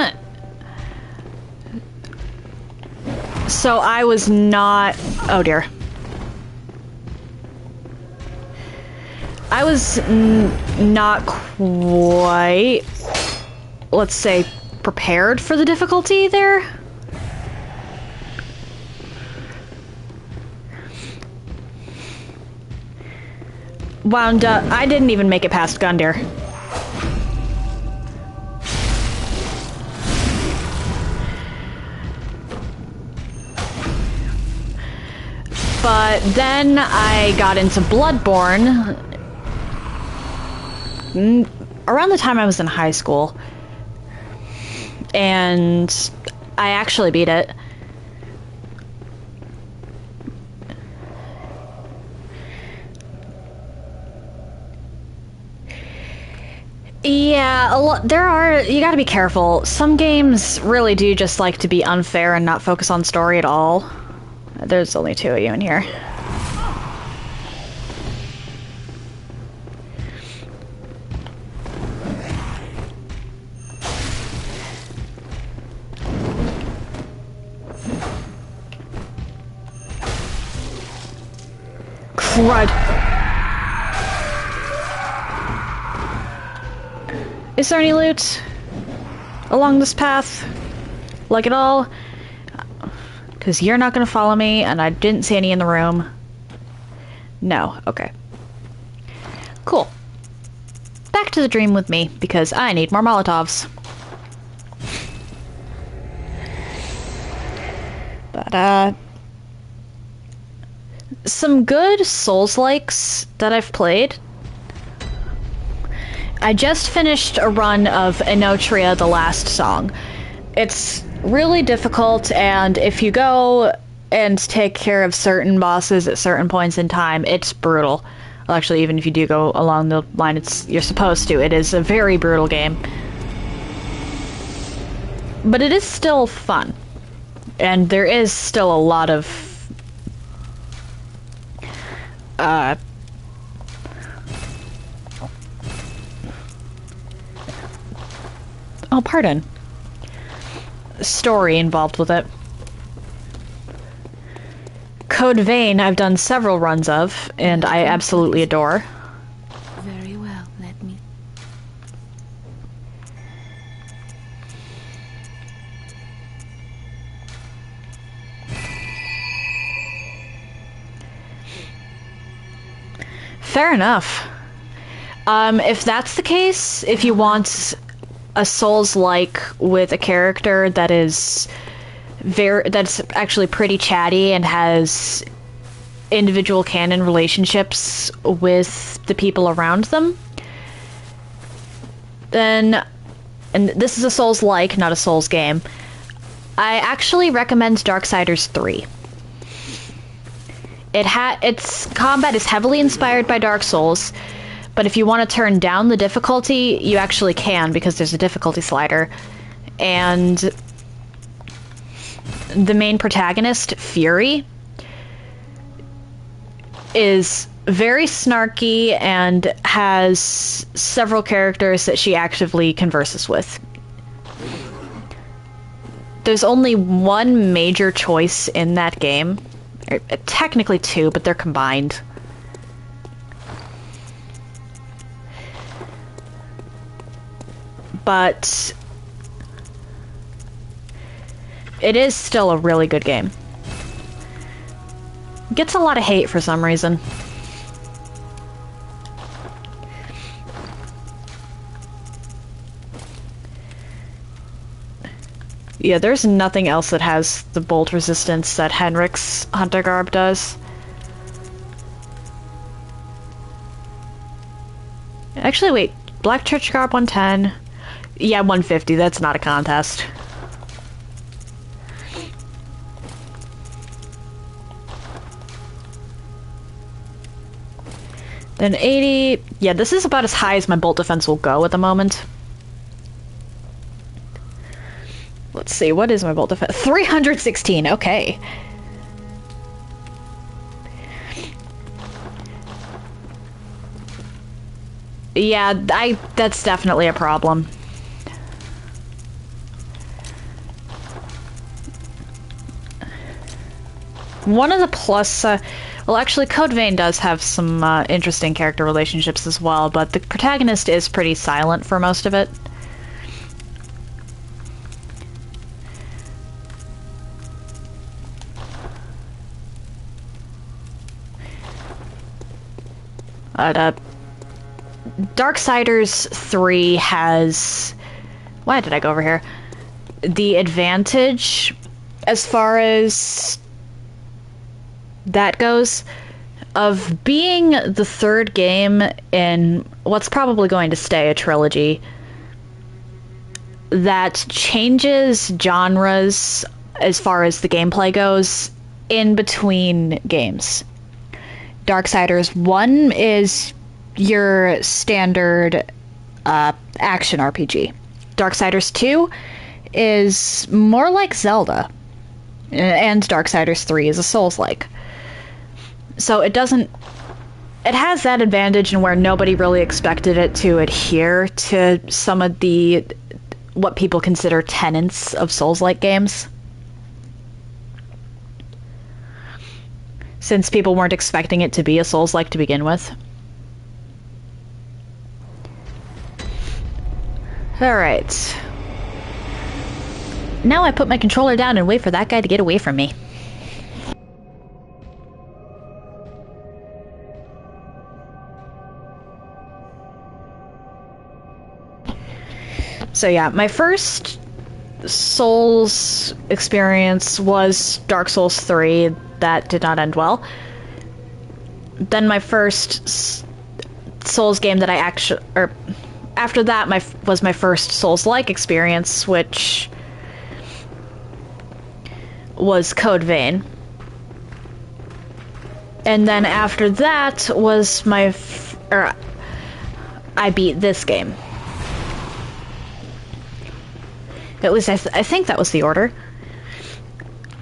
So I was not... Oh dear. I was not quite, let's say, prepared for the difficulty there. Wound up. I didn't even make it past Gundyr. But then I got into Bloodborne around the time I was in high school, and I actually beat it. Yeah, you gotta be careful. Some games really do just like to be unfair and not focus on story at all. There's only 2 of you in here. Crud. Is there any loot along this path? Like at all? Because you're not going to follow me, and I didn't see any in the room. No, okay. Cool. Back to the dream with me, because I need more Molotovs. But, some good Souls-likes that I've played. I just finished a run of Enotria, the Last Song. It's really difficult, and if you go and take care of certain bosses at certain points in time, it's brutal. Well, actually, even if you do go along the line you're supposed to, it is a very brutal game. But it is still fun. And there is still a lot of oh, pardon. Story involved with it. Code Vein I've done several runs of, and I absolutely adore. Very well, let me... Fair enough. If that's the case, if you want a Souls-like with a character that is that's actually pretty chatty and has individual canon relationships with the people around them, then, and this is a Souls-like, not a Souls game, I actually recommend Darksiders 3. Its combat is heavily inspired by Dark Souls, But if you want to turn down the difficulty, you actually can, because there's a difficulty slider. And the main protagonist, Fury, is very snarky and has several characters that she actively converses with. There's only one major choice in that game. Technically two, but they're combined. But it is still a really good game. Gets a lot of hate for some reason. Yeah, there's nothing else that has the bolt resistance that Henrik's Hunter Garb does. Actually, wait. Black Church Garb 110. Yeah, 150. That's not a contest. Then 80. Yeah, this is about as high as my bolt defense will go at the moment. Let's see, what is my bolt defense? 316, okay. Yeah, that's definitely a problem. One of the plus, well, actually, Code Vein does have some interesting character relationships as well, but the protagonist is pretty silent for most of it. Darksiders 3 has... Why did I go over here? The advantage, as far as that goes, of being the third game in what's probably going to stay a trilogy that changes genres as far as the gameplay goes in between games. Darksiders 1 is your standard action RPG. Darksiders 2 is more like Zelda. And Darksiders 3 is a Souls-like. So it doesn't... It has that advantage in where nobody really expected it to adhere to some of the... what people consider tenets of Souls-like games. Since people weren't expecting it to be a Souls-like to begin with. Alright. Now I put my controller down and wait for that guy to get away from me. So yeah, my first Souls experience was Dark Souls 3. That did not end well. Then my first Souls game that I actually... after that, was my first Souls-like experience, which was Code Vein. And then after that was my... I beat this game. At least I think that was the order.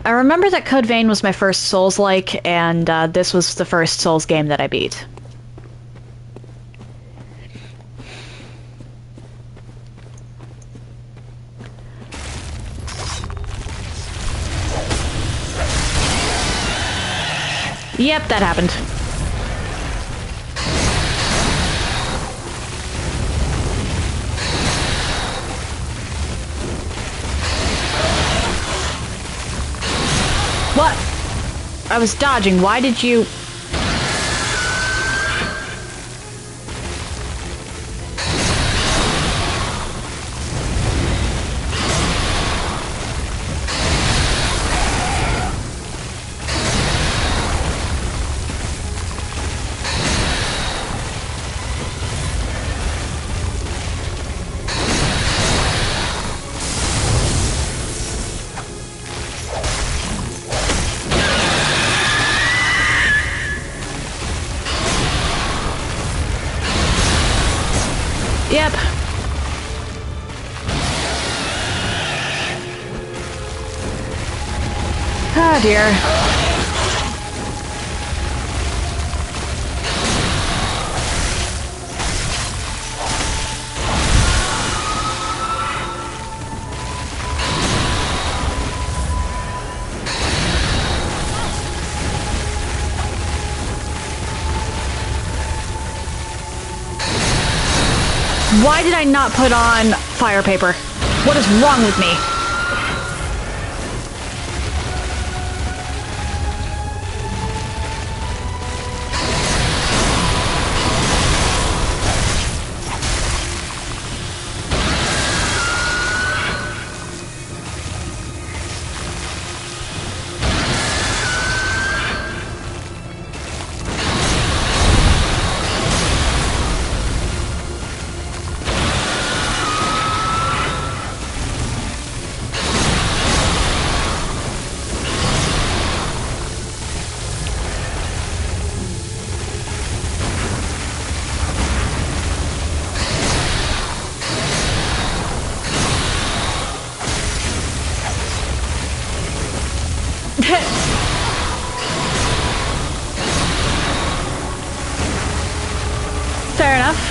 I remember that Code Vein was my first Souls-like, and this was the first Souls game that I beat. Yep, that happened. What? I was dodging. Why did you... Yep. Oh dear. Why did I not put on fire paper? What is wrong with me? Fair enough.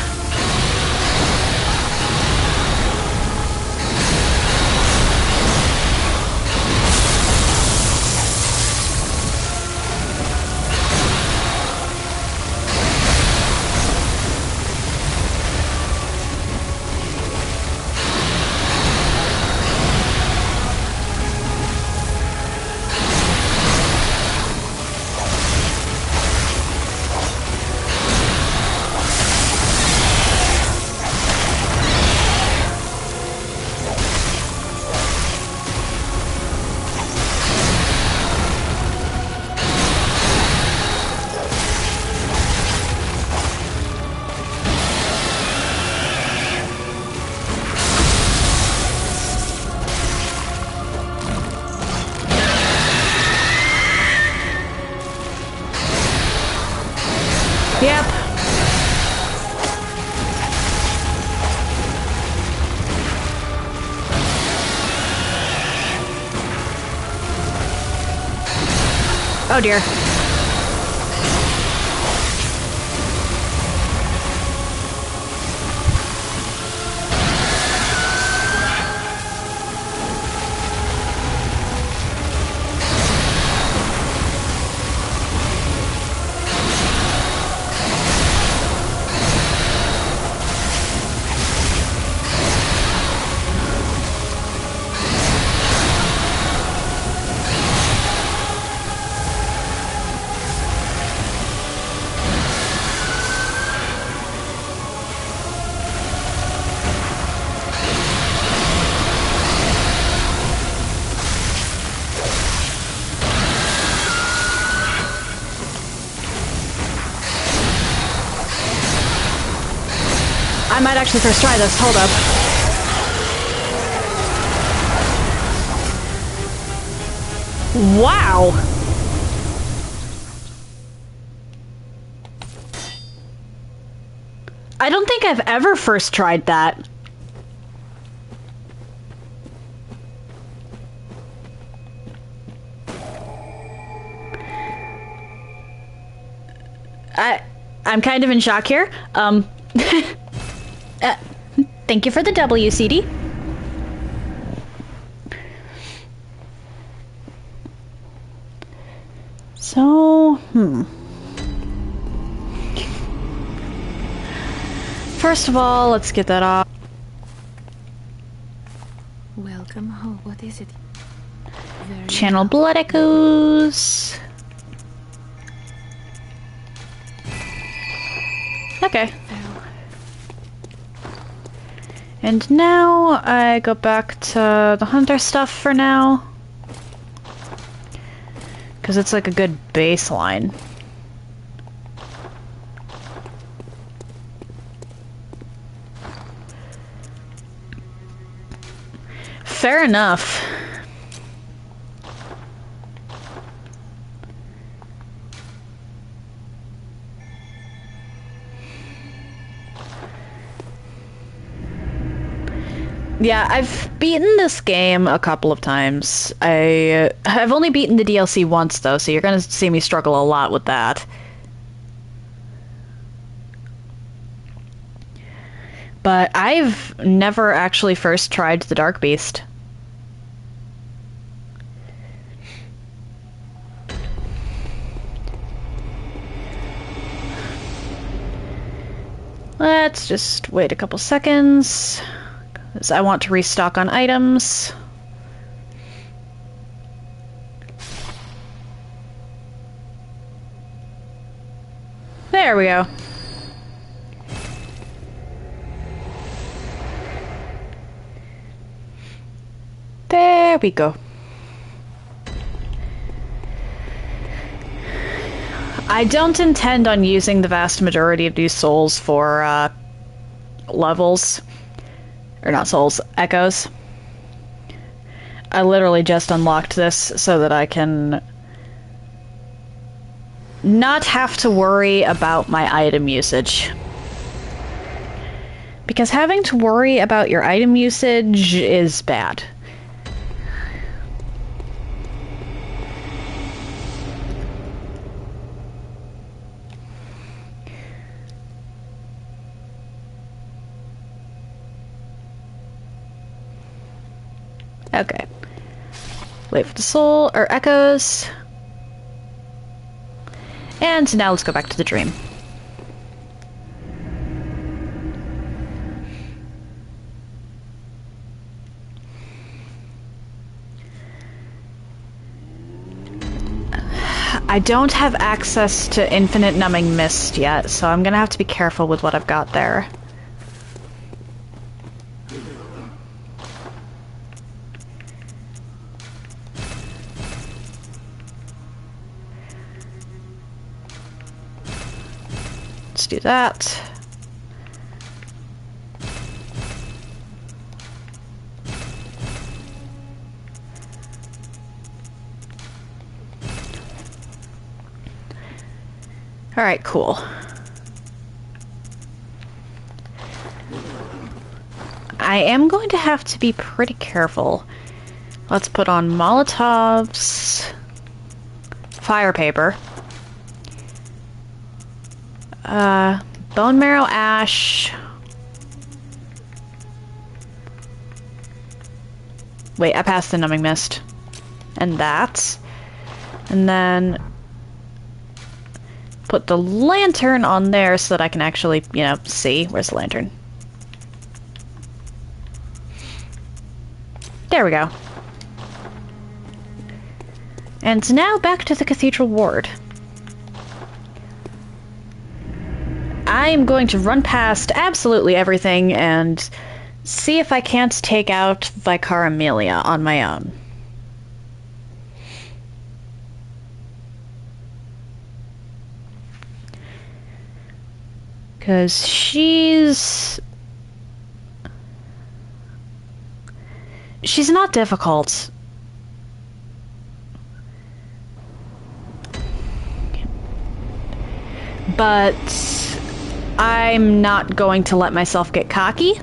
Yep. Oh dear. I might actually first try this. Hold up. Wow! I don't think I've ever first tried that. I'm kind of in shock here. Thank you for the WCD. So, First of all, let's get that off. Welcome home. What is it? Channel blood echoes. Okay. And now I go back to the hunter stuff for now. Because it's like a good baseline. Fair enough. Yeah, I've beaten this game a couple of times. I've only beaten the DLC once, though, so you're gonna see me struggle a lot with that. But I've never actually first tried the Dark Beast. Let's just wait a couple seconds, because I want to restock on items. There we go. There we go. I don't intend on using the vast majority of these souls for levels. Or not souls, echoes. I literally just unlocked this so that I can not have to worry about my item usage. Because having to worry about your item usage is bad. Okay. Wait for the soul, or echoes. And now let's go back to the dream. I don't have access to infinite numbing mist yet, so I'm gonna have to be careful with what I've got there. Let's do that. Alright, cool. I am going to have to be pretty careful. Let's put on Molotovs, fire paper, bone marrow ash. Wait, I passed the numbing mist. And that. And then put the lantern on there so that I can actually, you know, see. Where's the lantern? There we go. And now back to the Cathedral Ward. I am going to run past absolutely everything and see if I can't take out Vicar Amelia on my own. Because she's not difficult. But I'm not going to let myself get cocky.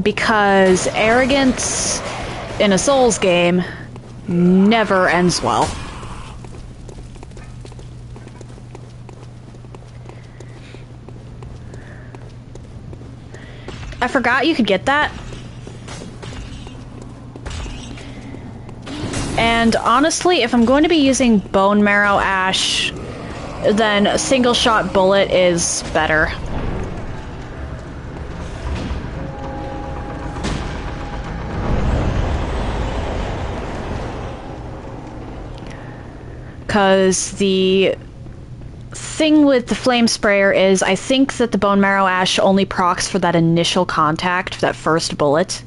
Because arrogance in a Souls game never ends well. I forgot you could get that. And honestly, if I'm going to be using bone marrow ash, then a single shot bullet is better. Because the thing with the flame sprayer is I think that the bone marrow ash only procs for that initial contact, for that first bullet.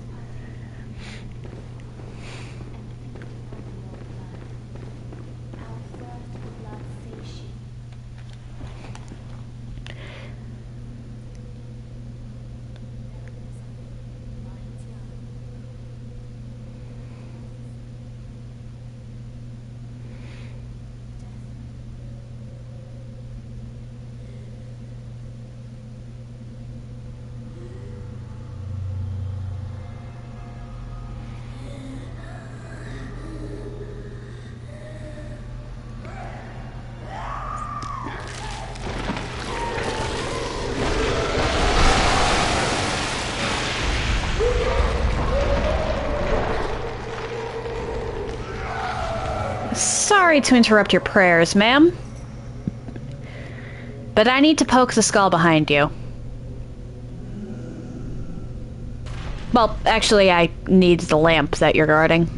sorry to interrupt your prayers, ma'am. But I need to poke the skull behind you. Well, actually, I need the lamp that you're guarding.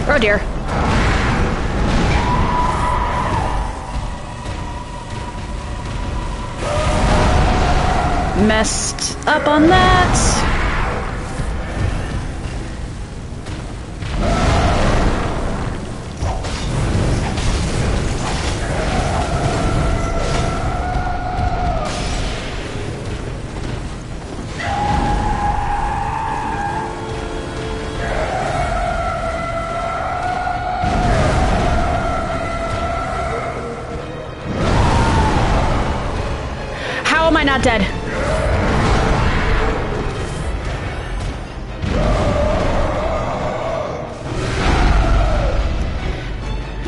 Oh dear. Messed up on that. How am I not dead?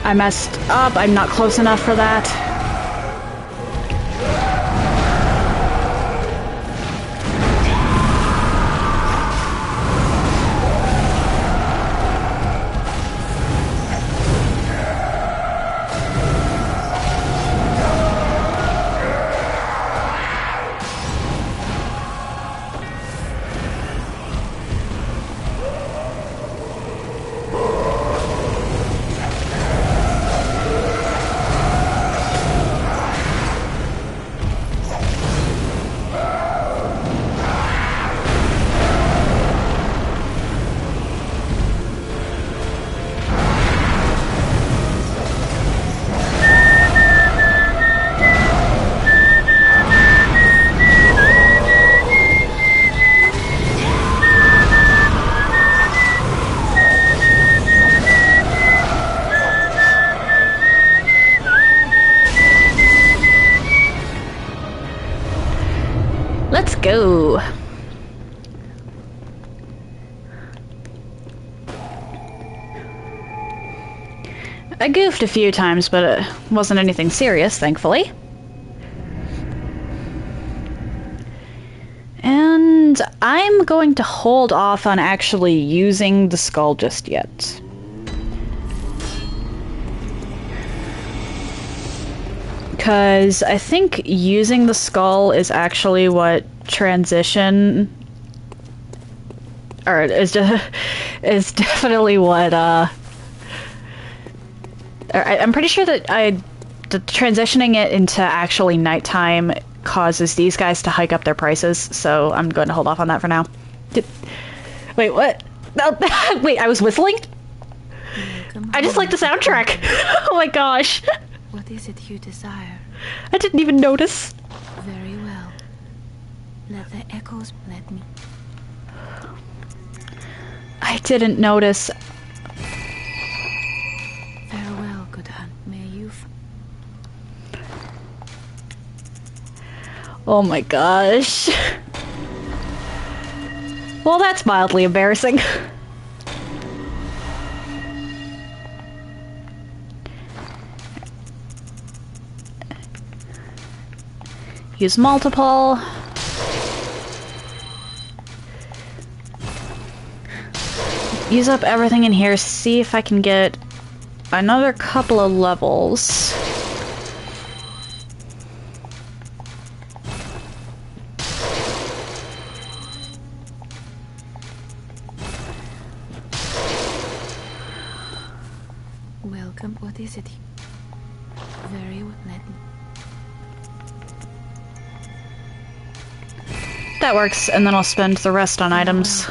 I messed up. I'm not close enough for that. Let's go. I goofed a few times, but it wasn't anything serious, thankfully. And I'm going to hold off on actually using the skull just yet. Because I think using the skull is actually what transition... or is definitely what, I'm pretty sure that the transitioning it into actually nighttime causes these guys to hike up their prices, so I'm going to hold off on that for now. Wait, what? No, wait, I was whistling? I just like the soundtrack! Oh my gosh! What is it you desire? I didn't even notice. Very well. Let the echoes let me. I didn't notice. Farewell, good hunt. May you. Oh my gosh. Well, that's mildly embarrassing. Use multiple. Use up everything in here, see if I can get another couple of levels. Welcome. What is it? Very well. Let me. That works, and then I'll spend the rest on items.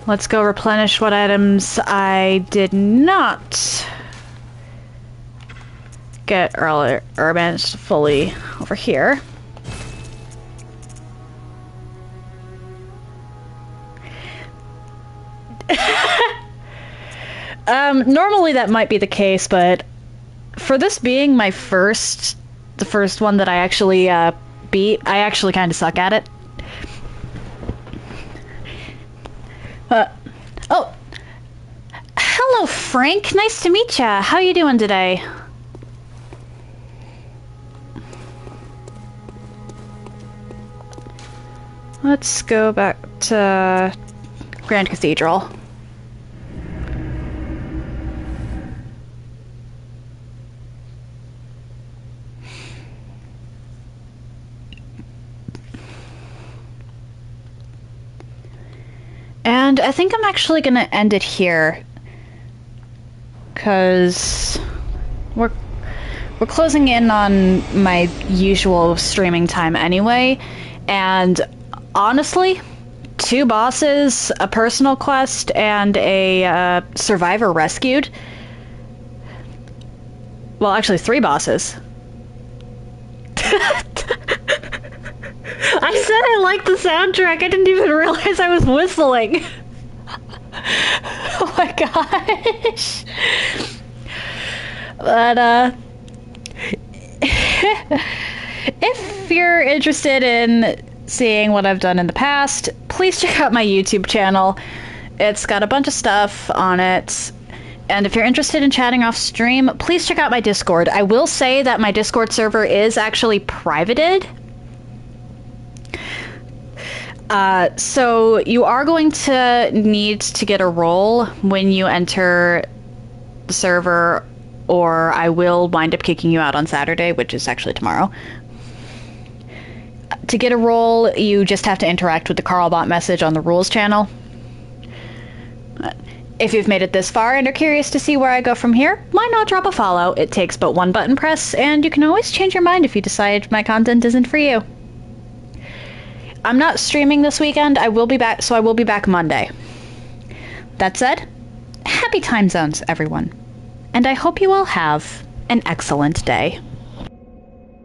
Let's go replenish what items I did not get earlier, or managed to fully over here. Normally that might be the case, but for this being my the first one that I actually beat, I actually kind of suck at it. Oh, hello Frank, nice to meet ya. How you doing today? Let's go back to Grand Cathedral. And I think I'm actually going to end it here, because we're closing in on my usual streaming time anyway, and honestly, 2 bosses, a personal quest, and a survivor rescued. Well, actually 3 bosses. I said I liked the soundtrack. I didn't even realize I was whistling. Oh my gosh. But, if you're interested in seeing what I've done in the past, please check out my YouTube channel. It's got a bunch of stuff on it. And if you're interested in chatting off stream, please check out my Discord. I will say that my Discord server is actually privated. So you are going to need to get a role when you enter the server, or I will wind up kicking you out on Saturday, which is actually tomorrow. To get a role, you just have to interact with the Carlbot message on the rules channel. If you've made it this far and are curious to see where I go from here, why not drop a follow? It takes but 1 button press, and you can always change your mind if you decide my content isn't for you. I'm not streaming this weekend. I will be back, so I will be back Monday. That said, happy time zones, everyone. And I hope you all have an excellent day.